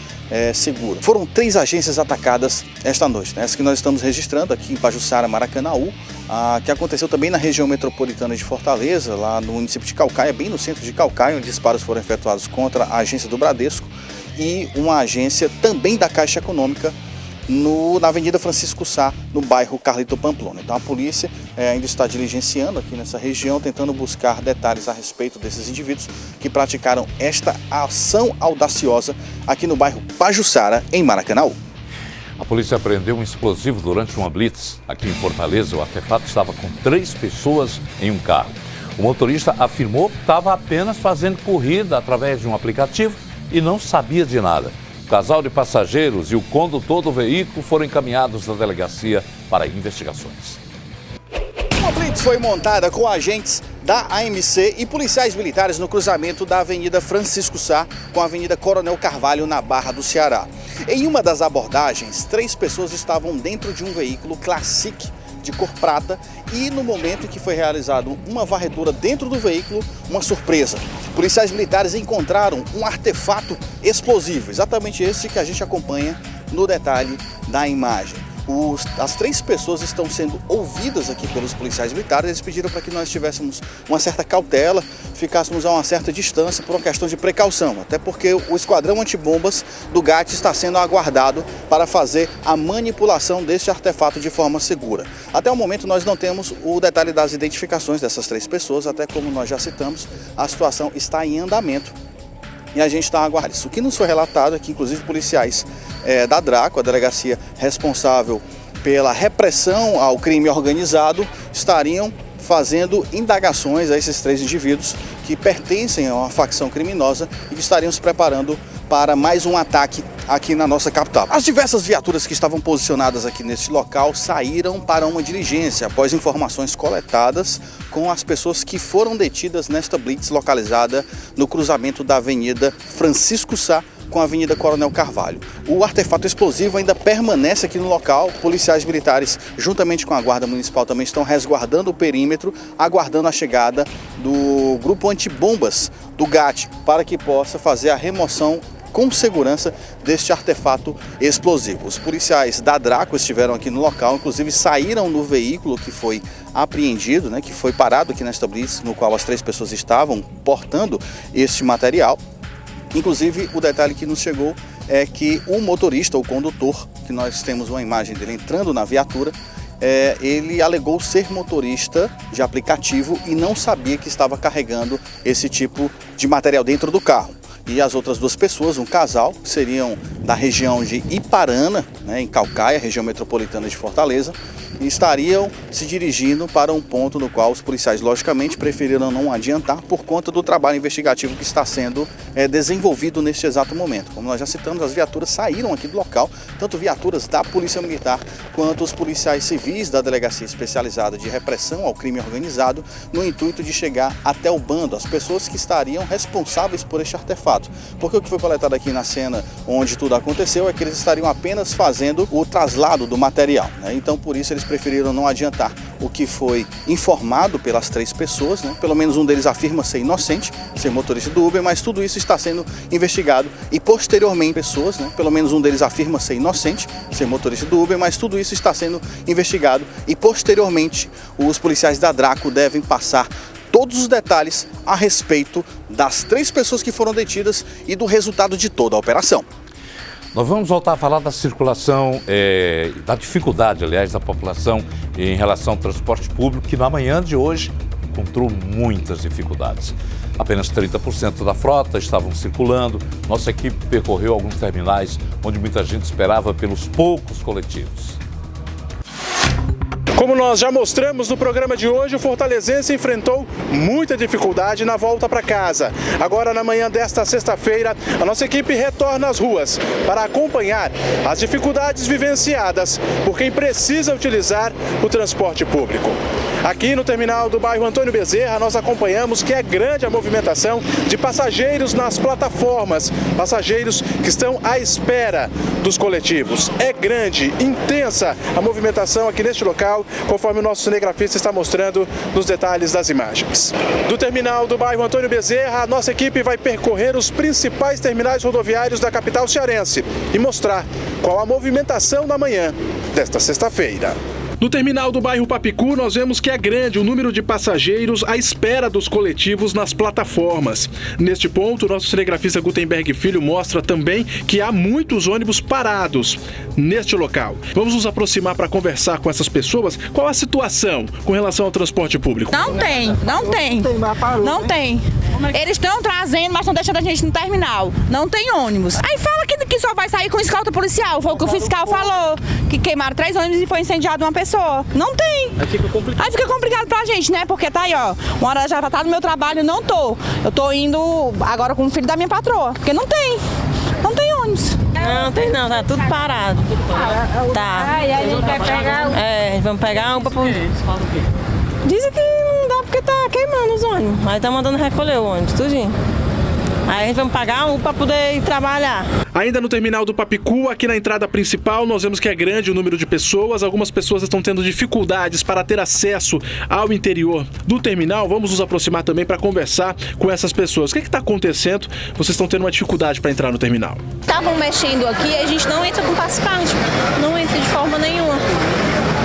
segura. Foram 3 agências atacadas esta noite, né? Essa que nós estamos registrando aqui em Pajuçara, Maracanaú, que aconteceu também na região metropolitana de Fortaleza, lá no município de Caucaia, bem no centro de Caucaia, onde disparos foram efetuados contra a agência do Bradesco e uma agência também da Caixa Econômica na Avenida Francisco Sá, no bairro Carlito Pamplona. Então a polícia ainda está diligenciando aqui nessa região, tentando buscar detalhes a respeito desses indivíduos que praticaram esta ação audaciosa aqui no bairro Pajuçara, em Maracanaú. A polícia apreendeu um explosivo durante uma blitz. Aqui em Fortaleza, o artefato estava com 3 pessoas em um carro. O motorista afirmou que estava apenas fazendo corrida através de um aplicativo e não sabia de nada. O casal de passageiros e o condutor do veículo foram encaminhados à delegacia para investigações. Uma blitz foi montada com agentes da AMC e policiais militares no cruzamento da Avenida Francisco Sá com a Avenida Coronel Carvalho, na Barra do Ceará. Em uma das abordagens, 3 pessoas estavam dentro de um veículo Classic de cor prata e no momento em que foi realizada uma varredura dentro do veículo, uma surpresa. Policiais militares encontraram um artefato explosivo, exatamente esse que a gente acompanha no detalhe da imagem. As 3 pessoas estão sendo ouvidas aqui pelos policiais militares. Eles pediram para que nós tivéssemos uma certa cautela, ficássemos a uma certa distância por uma questão de precaução, até porque o esquadrão antibombas do GAT está sendo aguardado para fazer a manipulação desse artefato de forma segura. Até o momento nós não temos o detalhe das identificações dessas 3 pessoas, até como nós já citamos, a situação está em andamento. E a gente está aguardando isso. O que nos foi relatado é que, inclusive, policiais da DRACO, a delegacia responsável pela repressão ao crime organizado, estariam fazendo indagações a esses 3 indivíduos que pertencem a uma facção criminosa e que estariam se preparando para mais um ataque aqui na nossa capital. As diversas viaturas que estavam posicionadas aqui neste local saíram para uma diligência após informações coletadas com as pessoas que foram detidas nesta blitz localizada no cruzamento da Avenida Francisco Sá com a Avenida Coronel Carvalho. O artefato explosivo ainda permanece aqui no local. Policiais militares, juntamente com a Guarda Municipal, também estão resguardando o perímetro, aguardando a chegada do grupo antibombas do GAT para que possa fazer a remoção com segurança deste artefato explosivo. Os policiais da DRACO estiveram aqui no local, inclusive saíram no veículo que foi apreendido, que foi parado aqui nesta blitz, no qual as 3 pessoas estavam portando este material. Inclusive, o detalhe que nos chegou é que o motorista, o condutor, que nós temos uma imagem dele entrando na viatura, ele alegou ser motorista de aplicativo e não sabia que estava carregando esse tipo de material dentro do carro. E as outras 2 pessoas, um casal, que seriam da região de Iparana, em Caucaia, região metropolitana de Fortaleza, e estariam se dirigindo para um ponto no qual os policiais, logicamente, preferiram não adiantar por conta do trabalho investigativo que está sendo desenvolvido neste exato momento. Como nós já citamos, as viaturas saíram aqui do local, tanto viaturas da Polícia Militar quanto os policiais civis da Delegacia Especializada de Repressão ao Crime Organizado, no intuito de chegar até o bando, as pessoas que estariam responsáveis por este artefato. Porque o que foi coletado aqui na cena onde tudo aconteceu é que eles estariam apenas fazendo o traslado do material, Então, por isso, eles preferiram não adiantar o que foi informado pelas 3 pessoas, Pelo menos um deles afirma ser inocente, ser motorista do Uber, mas tudo isso está sendo investigado e posteriormente pessoas, Pelo menos um deles afirma ser inocente, ser motorista do Uber, mas tudo isso está sendo investigado e posteriormente os policiais da DRACO devem passar todos os detalhes a respeito das 3 pessoas que foram detidas e do resultado de toda a operação. Nós vamos voltar a falar da circulação, da dificuldade, aliás, da população em relação ao transporte público, que na manhã de hoje encontrou muitas dificuldades. Apenas 30% da frota estavam circulando. Nossa equipe percorreu alguns terminais onde muita gente esperava pelos poucos coletivos. Como nós já mostramos no programa de hoje, o fortalezense enfrentou muita dificuldade na volta para casa. Agora, na manhã desta sexta-feira, a nossa equipe retorna às ruas para acompanhar as dificuldades vivenciadas por quem precisa utilizar o transporte público. Aqui no terminal do bairro Antônio Bezerra, nós acompanhamos que é grande a movimentação de passageiros nas plataformas, passageiros que estão à espera dos coletivos. É grande, intensa a movimentação aqui neste local, conforme o nosso cinegrafista está mostrando nos detalhes das imagens. Do terminal do bairro Antônio Bezerra, a nossa equipe vai percorrer os principais terminais rodoviários da capital cearense e mostrar qual a movimentação na manhã desta sexta-feira. No terminal do bairro Papicu, nós vemos que é grande o número de passageiros à espera dos coletivos nas plataformas. Neste ponto, o nosso cinegrafista Gutenberg Filho mostra também que há muitos ônibus parados neste local. Vamos nos aproximar para conversar com essas pessoas. Qual a situação com relação ao transporte público? Não tem. Eles estão trazendo, mas estão deixando a gente no terminal. Não tem ônibus. Aí fala que só vai sair com escolta policial. Foi o que o fiscal falou. Que queimaram 3 ônibus e foi incendiado uma pessoa. Não tem. Aí fica complicado pra gente, Porque tá aí, uma hora já tá no meu trabalho, não tô. Eu tô indo agora com o filho da minha patroa. Porque não tem ônibus. Não, tem não, tá tudo parado. Tá. E aí a gente vai pegar... Vamos pegar um pra... Dizem que não dá porque tá queimando os ônibus. Aí tá mandando recolher o ônibus, tudinho. Aí a gente vai pagar um para poder ir trabalhar. Ainda no terminal do Papicu, aqui na entrada principal, nós vemos que é grande o número de pessoas. Algumas pessoas estão tendo dificuldades para ter acesso ao interior do terminal. Vamos nos aproximar também para conversar com essas pessoas. O que está acontecendo? Vocês estão tendo uma dificuldade para entrar no terminal. Estavam mexendo aqui e a gente não entra com passe-card. Não entra de forma nenhuma.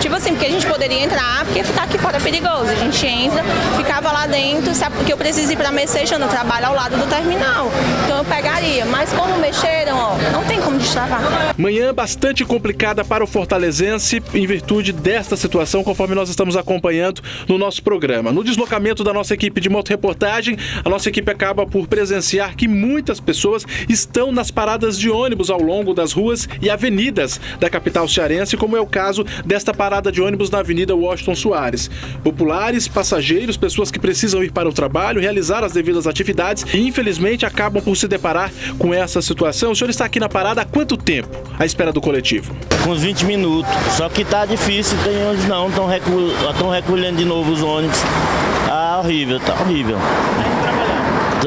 Tipo assim, porque a gente poderia entrar, porque ficar aqui fora é perigoso. A gente entra, ficava lá dentro, sabe? Porque eu preciso ir para Messejana, eu trabalho ao lado do terminal. Então eu pegaria. Mas como mexeram, ó, não tem como destravar. Manhã bastante complicada para o fortalezense em virtude desta situação, conforme nós estamos acompanhando no nosso programa. No deslocamento da nossa equipe de motorreportagem, a nossa equipe acaba por presenciar que muitas pessoas estão nas paradas de ônibus ao longo das ruas e avenidas da capital cearense, como é o caso desta parada de ônibus na Avenida Washington Soares. Populares, passageiros, pessoas que precisam ir para o trabalho, realizar as devidas atividades e, infelizmente, acabam por se deparar com essa situação. O senhor está aqui na parada há quanto tempo à espera do coletivo? Com uns 20 minutos. Só que tá difícil, tem ônibus não, estão recolhendo de novo os ônibus. Ah, horrível, tá horrível.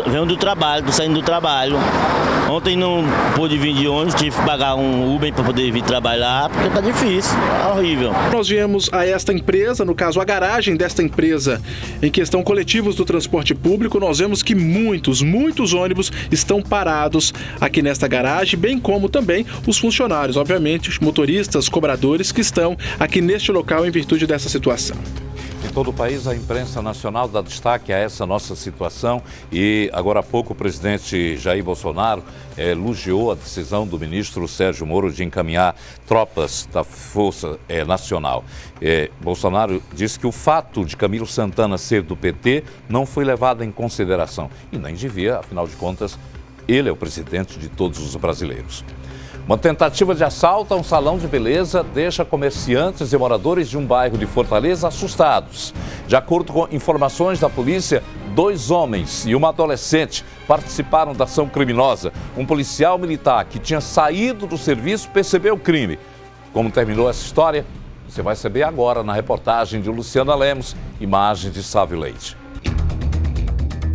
Venho do trabalho, tô saindo do trabalho. Ontem não pude vir de ônibus, tive que pagar um Uber para poder vir trabalhar, porque tá difícil, tá horrível. Nós viemos a esta empresa, no caso a garagem desta empresa, em questão coletivos do transporte público, nós vemos que muitos ônibus estão parados aqui nesta garagem, bem como também os funcionários, obviamente, os motoristas, cobradores que estão aqui neste local em virtude dessa situação. Em todo o país, a imprensa nacional dá destaque a essa nossa situação e, agora há pouco, o presidente Jair Bolsonaro elogiou a decisão do ministro Sérgio Moro de encaminhar tropas da Força Nacional. Bolsonaro disse que o fato de Camilo Santana ser do PT não foi levado em consideração e nem devia, afinal de contas, ele é o presidente de todos os brasileiros. Uma tentativa de assalto a um salão de beleza deixa comerciantes e moradores de um bairro de Fortaleza assustados. De acordo com informações da polícia, 2 homens e uma adolescente participaram da ação criminosa. Um policial militar que tinha saído do serviço percebeu o crime. Como terminou essa história? Você vai saber agora na reportagem de Luciana Lemos, imagem de Sávio Leite.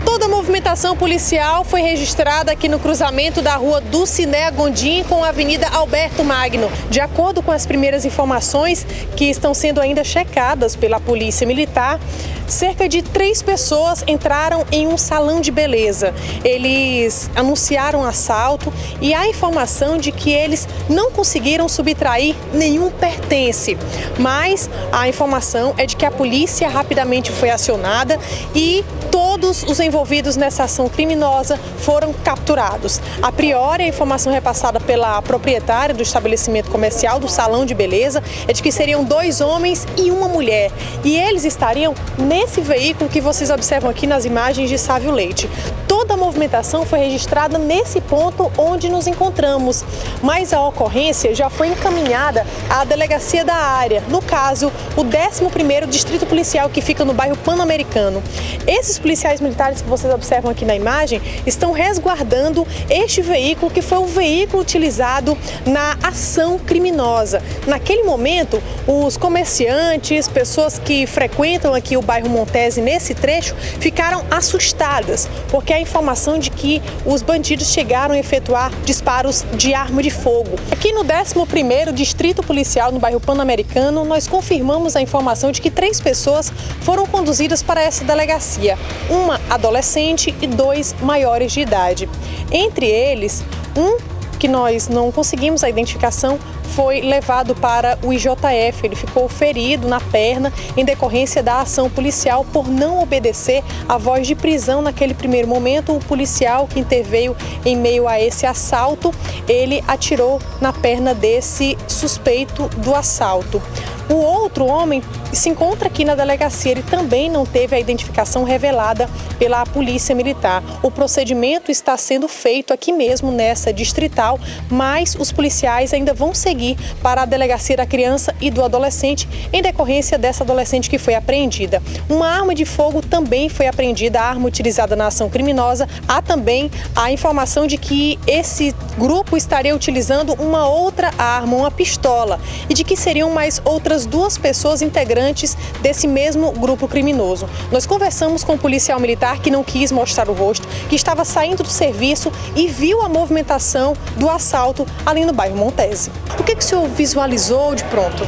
Toda a movimentação policial foi registrada aqui no cruzamento da rua Dulcinea Gondim com a Avenida Alberto Magno. De acordo com as primeiras informações que estão sendo ainda checadas pela Polícia Militar, cerca de 3 pessoas entraram em um salão de beleza. Eles anunciaram assalto e há informação de que eles não conseguiram subtrair nenhum pertence. Mas a informação é de que a polícia rapidamente foi acionada e todos os envolvidos nessa ação criminosa foram capturados. A priori, a informação repassada pela proprietária do estabelecimento comercial, do salão de beleza, é de que seriam 2 homens e uma mulher. E eles estariam nesse veículo que vocês observam aqui nas imagens de Sávio Leite. Toda a movimentação foi registrada nesse ponto onde nos encontramos, mas a ocorrência já foi encaminhada à delegacia da área, no caso, o 11º Distrito Policial, que fica no bairro Pan-Americano. Esses policiais militares que vocês observam aqui na imagem estão resguardando este veículo, que foi o veículo utilizado na ação criminosa. Naquele momento, os comerciantes, pessoas que frequentam aqui o bairro Montese nesse trecho, ficaram assustadas, porque a informação de que os bandidos chegaram a efetuar disparos de arma de fogo. Aqui no 11º Distrito Policial, no bairro Pan-Americano, nós confirmamos a informação de que 3 pessoas foram conduzidas para essa delegacia, uma adolescente e 2 maiores de idade. Entre eles, um que nós não conseguimos a identificação, foi levado para o IJF. Ele ficou ferido na perna em decorrência da ação policial por não obedecer à voz de prisão naquele primeiro momento. O policial que interveio em meio a esse assalto, ele atirou na perna desse suspeito do assalto. O outro homem se encontra aqui na delegacia, ele também não teve a identificação revelada pela Polícia Militar. O procedimento está sendo feito aqui mesmo nessa distrital, mas os policiais ainda vão seguir para a delegacia da criança e do adolescente em decorrência dessa adolescente que foi apreendida. Uma arma de fogo também foi apreendida, a arma utilizada na ação criminosa. Há também a informação de que esse grupo estaria utilizando uma outra arma, uma pistola, e de que seriam mais outras 2 pessoas integrantes desse mesmo grupo criminoso. Nós conversamos com um policial militar que não quis mostrar o rosto, que estava saindo do serviço e viu a movimentação do assalto ali no bairro Montese. O que o senhor visualizou de pronto?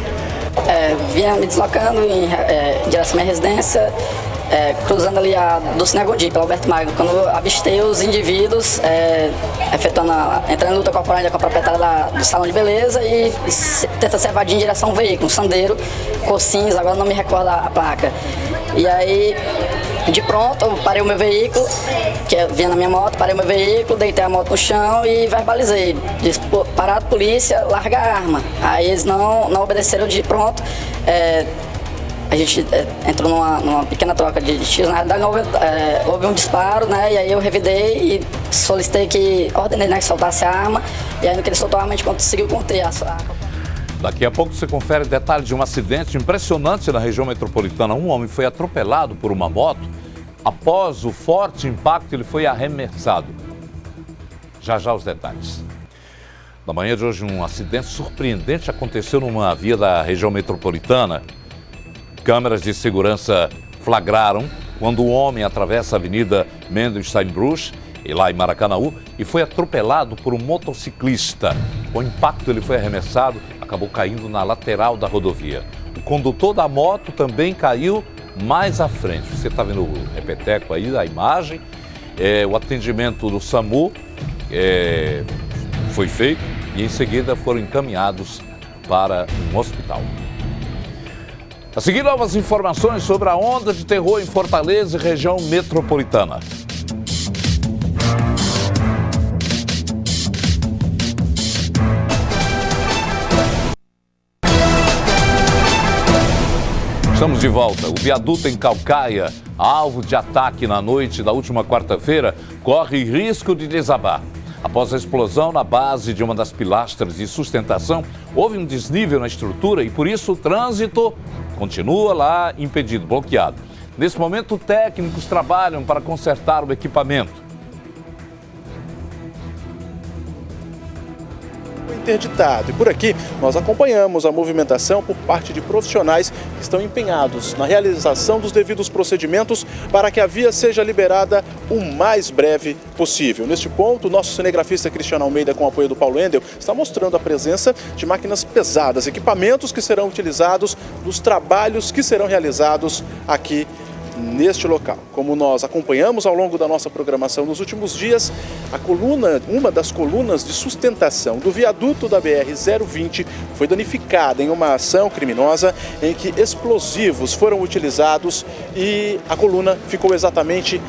Vinha me deslocando em direção à minha residência, cruzando ali a Dulce Negodi, pela Alberto Magno, quando eu avistei os indivíduos entrando em luta corporal com a proprietária do salão de beleza e tenta se evadir em direção a um veículo, um Sandero, cor cinza, agora não me recordo a placa. E aí, de pronto, eu parei o meu veículo, que vinha na minha moto, parei o meu veículo, deitei a moto no chão e verbalizei. Disse, parado, polícia, larga a arma. Aí eles não obedeceram de pronto. A gente entrou numa pequena troca de tiros. Na realidade, houve um disparo, né? E aí eu revidei e solicitei ordenei, né, que soltasse a arma. E aí, no que ele soltou a arma, a gente conseguiu conter a Daqui a pouco você confere detalhes de um acidente impressionante na região metropolitana. Um homem foi atropelado por uma moto. Após o forte impacto, ele foi arremessado. Já os detalhes. Na manhã de hoje, um acidente surpreendente aconteceu numa via da região metropolitana. Câmeras de segurança flagraram quando o homem atravessa a Avenida Mendelstein-Bruch, lá em Maracanaú, e foi atropelado por um motociclista. Com o impacto, ele foi arremessado, acabou caindo na lateral da rodovia. O condutor da moto também caiu mais à frente. Você está vendo o repeteco aí da imagem. O atendimento do SAMU foi feito e em seguida foram encaminhados para um hospital. A seguir, novas informações sobre a onda de terror em Fortaleza e região metropolitana. Estamos de volta. O viaduto em Caucaia, alvo de ataque na noite da última quarta-feira, corre risco de desabar. Após a explosão na base de uma das pilastras de sustentação, houve um desnível na estrutura e, por isso, o trânsito continua lá impedido, bloqueado. Nesse momento, técnicos trabalham para consertar o equipamento. Interditado. E por aqui nós acompanhamos a movimentação por parte de profissionais que estão empenhados na realização dos devidos procedimentos para que a via seja liberada o mais breve possível. Neste ponto, o nosso cinegrafista Cristiano Almeida, com o apoio do Paulo Endel, está mostrando a presença de máquinas pesadas, equipamentos que serão utilizados nos trabalhos que serão realizados aqui neste local. Como nós acompanhamos ao longo da nossa programação nos últimos dias, uma das colunas de sustentação do viaduto da BR-020 foi danificada em uma ação criminosa em que explosivos foram utilizados e a coluna ficou exatamente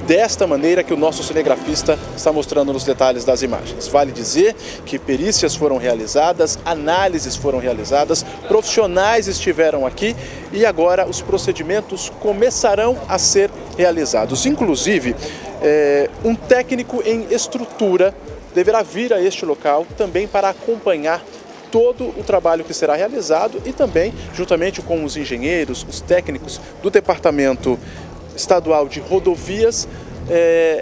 desta maneira que o nosso cinegrafista está mostrando nos detalhes das imagens. Vale dizer que perícias foram realizadas, análises foram realizadas, profissionais estiveram aqui e agora os procedimentos começarão a ser realizados. Inclusive, um técnico em estrutura deverá vir a este local também para acompanhar todo o trabalho que será realizado e também, juntamente com os engenheiros, os técnicos do Departamento Estadual de Rodovias,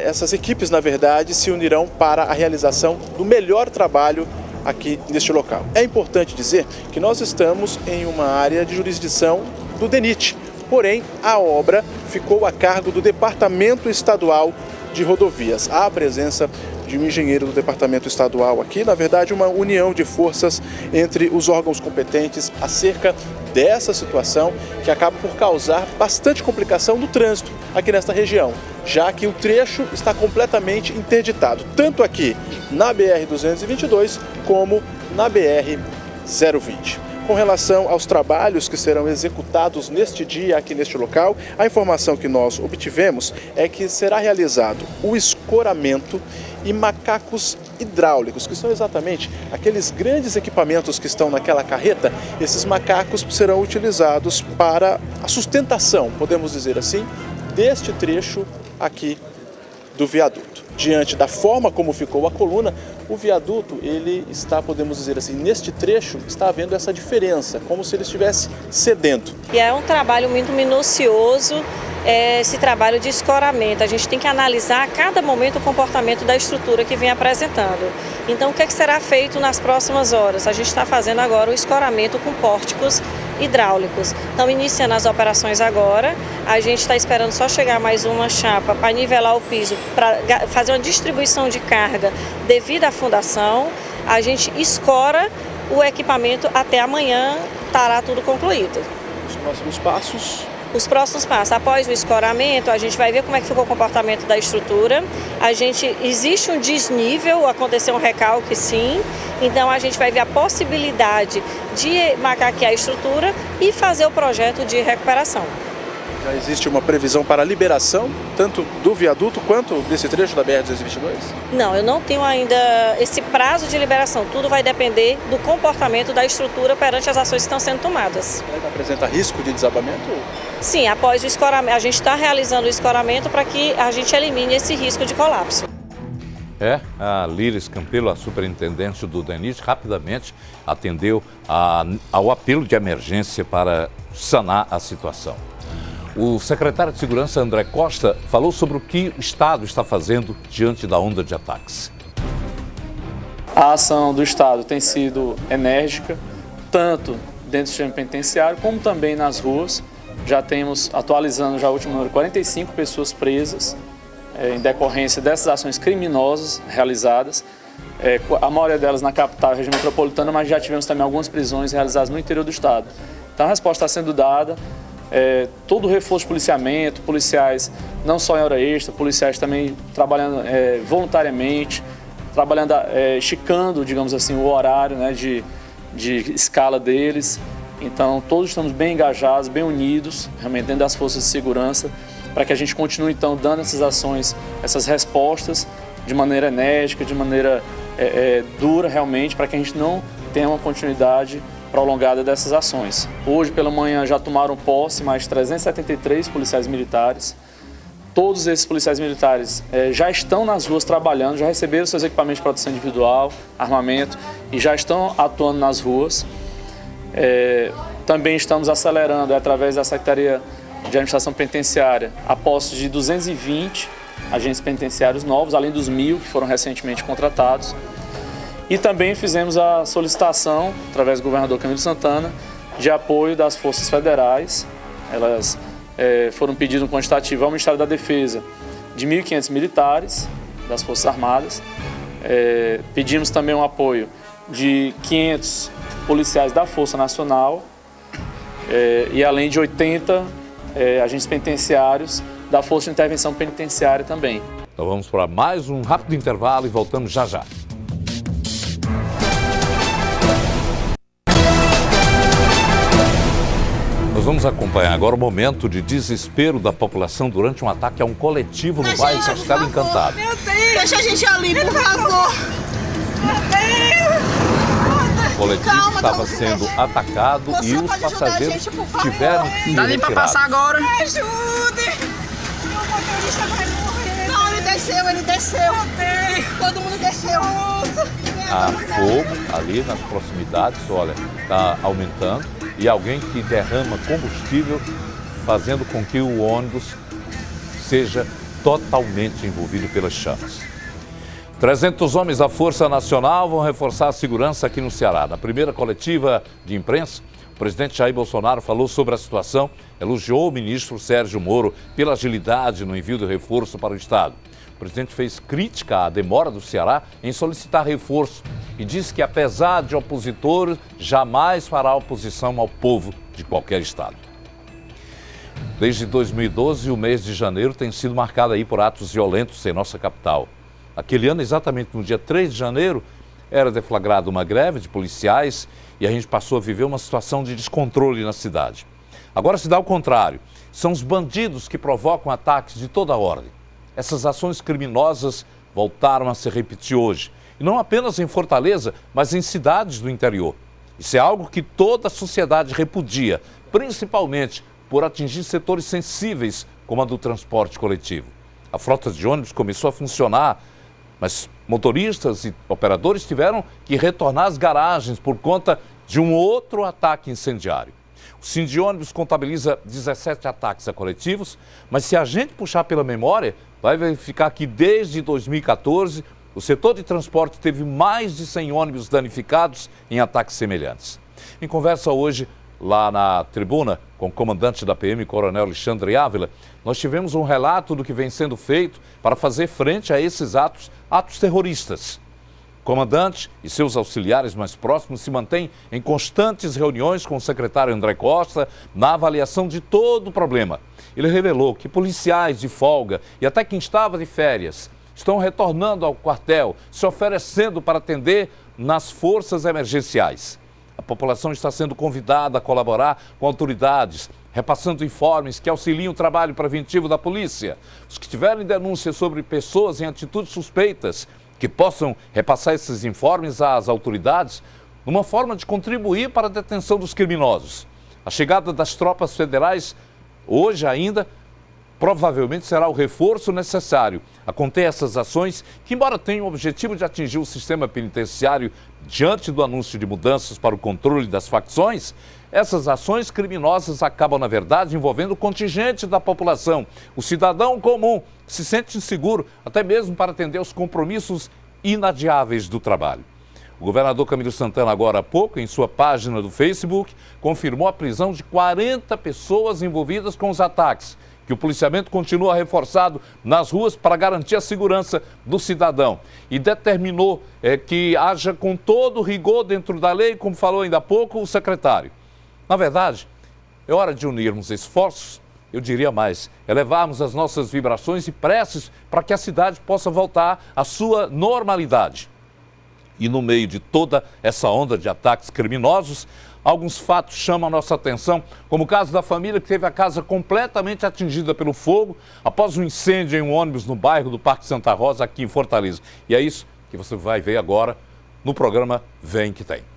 essas equipes, na verdade, se unirão para a realização do melhor trabalho aqui neste local. É importante dizer que nós estamos em uma área de jurisdição do DENIT, porém a obra ficou a cargo do Departamento Estadual de Rodovias. Há a presença de um engenheiro do Departamento Estadual aqui, na verdade uma união de forças entre os órgãos competentes acerca dessa situação que acaba por causar bastante complicação no trânsito aqui nesta região, já que o trecho está completamente interditado, tanto aqui na BR-222 como na BR-020. Com relação aos trabalhos que serão executados neste dia aqui neste local, a informação que nós obtivemos é que será realizado o escoramento e macacos hidráulicos, que são exatamente aqueles grandes equipamentos que estão naquela carreta. Esses macacos serão utilizados para a sustentação, podemos dizer assim, deste trecho aqui do viaduto. Diante da forma como ficou a coluna, o viaduto, ele está, podemos dizer assim, neste trecho está havendo essa diferença, como se ele estivesse cedendo. E é um trabalho muito minucioso, esse trabalho de escoramento. A gente tem que analisar a cada momento o comportamento da estrutura que vem apresentando. Então, o que será feito nas próximas horas? A gente está fazendo agora o escoramento com pórticos hidráulicos. Então, iniciando as operações agora, a gente está esperando só chegar mais uma chapa para nivelar o piso, para fazer uma distribuição de carga devido à fundação. A gente escora o equipamento até amanhã, estará tudo concluído. Os próximos passos? Os próximos passos, após o escoramento, a gente vai ver como é que ficou o comportamento da estrutura. Existe um desnível, aconteceu um recalque sim, então a gente vai ver a possibilidade de macaquear a estrutura e fazer o projeto de recuperação. Já existe uma previsão para a liberação, tanto do viaduto quanto desse trecho da BR-222? Não, eu não tenho ainda esse prazo de liberação. Tudo vai depender do comportamento da estrutura perante as ações que estão sendo tomadas. Ela apresenta risco de desabamento? Sim, após o escoramento, a gente está realizando o escoramento para que a gente elimine esse risco de colapso. A Líris Campelo, a superintendente do DENIT, rapidamente atendeu ao apelo de emergência para sanar a situação. O secretário de Segurança, André Costa, falou sobre o que o Estado está fazendo diante da onda de ataques. A ação do Estado tem sido enérgica, tanto dentro do sistema penitenciário, como também nas ruas. Já temos, atualizando já o último número, 45 pessoas presas em decorrência dessas ações criminosas realizadas. A maioria delas na capital e região metropolitana, mas já tivemos também algumas prisões realizadas no interior do Estado. Então a resposta está sendo dada. Todo o reforço de policiamento, policiais não só em hora extra, policiais também trabalhando voluntariamente, trabalhando, esticando, digamos assim, o horário, né, de escala deles. Então todos estamos bem engajados, bem unidos, realmente dentro das forças de segurança, para que a gente continue então dando essas ações, essas respostas de maneira enérgica, de maneira dura realmente, para que a gente não tenha uma continuidade prolongada dessas ações. Hoje pela manhã já tomaram posse mais 373 policiais militares. Todos esses policiais militares já estão nas ruas trabalhando, já receberam seus equipamentos de proteção individual, armamento e já estão atuando nas ruas. Também estamos acelerando, através da Secretaria de Administração Penitenciária, a posse de 220 agentes penitenciários novos, além dos 1.000 que foram recentemente contratados. E também fizemos a solicitação, através do governador Camilo Santana, de apoio das forças federais. Elas foram pedindo um quantitativo ao Ministério da Defesa de 1.500 militares das Forças Armadas. Pedimos também um apoio de 500 policiais da Força Nacional e além de 80 agentes penitenciários da Força de Intervenção Penitenciária também. Então vamos para mais um rápido intervalo e voltamos já já. Nós vamos acompanhar agora o momento de desespero da população durante um ataque a um coletivo no bairro Castelo Encantado. Meu Deus! Deixa a gente ali, por favor! Meu Deus! O coletivo estava sendo atacado e os passageiros tiveram que ser Dá ali pra retirados. passar agora. Me ajude! Meu motorista vai morrer! Não, ele desceu! Todo mundo desceu! Há fogo ali nas proximidades, olha, está aumentando. E alguém que derrama combustível, fazendo com que o ônibus seja totalmente envolvido pelas chamas. 300 homens da Força Nacional vão reforçar a segurança aqui no Ceará. Na primeira coletiva de imprensa, o presidente Jair Bolsonaro falou sobre a situação, elogiou o ministro Sérgio Moro pela agilidade no envio do reforço para o Estado. O presidente fez crítica à demora do Ceará em solicitar reforço e disse que, apesar de opositores, jamais fará oposição ao povo de qualquer estado. Desde 2012, o mês de janeiro tem sido marcado aí por atos violentos em nossa capital. Aquele ano, exatamente no dia 3 de janeiro, era deflagrada uma greve de policiais e a gente passou a viver uma situação de descontrole na cidade. Agora se dá o contrário. São os bandidos que provocam ataques de toda a ordem. Essas ações criminosas voltaram a se repetir hoje. E não apenas em Fortaleza, mas em cidades do interior. Isso é algo que toda a sociedade repudia, principalmente por atingir setores sensíveis, como a do transporte coletivo. A frota de ônibus começou a funcionar, mas motoristas e operadores tiveram que retornar às garagens por conta de um outro ataque incendiário. O Sindônibus contabiliza 17 ataques a coletivos, mas se a gente puxar pela memória, vai verificar que desde 2014, o setor de transporte teve mais de 100 ônibus danificados em ataques semelhantes. Em conversa hoje, lá na tribuna, com o comandante da PM, Coronel Alexandre Ávila, nós tivemos um relato do que vem sendo feito para fazer frente a esses atos terroristas. O comandante e seus auxiliares mais próximos se mantêm em constantes reuniões com o secretário André Costa na avaliação de todo o problema. Ele revelou que policiais de folga e até quem estava de férias estão retornando ao quartel, se oferecendo para atender nas forças emergenciais. A população está sendo convidada a colaborar com autoridades, repassando informes que auxiliam o trabalho preventivo da polícia. Os que tiverem denúncias sobre pessoas em atitudes suspeitas, que possam repassar esses informes às autoridades, numa forma de contribuir para a detenção dos criminosos. A chegada das tropas federais, hoje ainda, provavelmente será o reforço necessário a conter essas ações que, embora tenham o objetivo de atingir o sistema penitenciário diante do anúncio de mudanças para o controle das facções, essas ações criminosas acabam, na verdade, envolvendo o contingente da população, o cidadão comum, que se sente inseguro até mesmo para atender aos compromissos inadiáveis do trabalho. O governador Camilo Santana, agora há pouco, em sua página do Facebook, confirmou a prisão de 40 pessoas envolvidas com os ataques, que o policiamento continua reforçado nas ruas para garantir a segurança do cidadão. E determinou que haja com todo rigor dentro da lei, como falou ainda há pouco o secretário. Na verdade, é hora de unirmos esforços, eu diria mais, elevarmos as nossas vibrações e preces para que a cidade possa voltar à sua normalidade. E no meio de toda essa onda de ataques criminosos, alguns fatos chamam a nossa atenção, como o caso da família que teve a casa completamente atingida pelo fogo após um incêndio em um ônibus no bairro do Parque Santa Rosa, aqui em Fortaleza. E é isso que você vai ver agora no programa Vem Que Tem.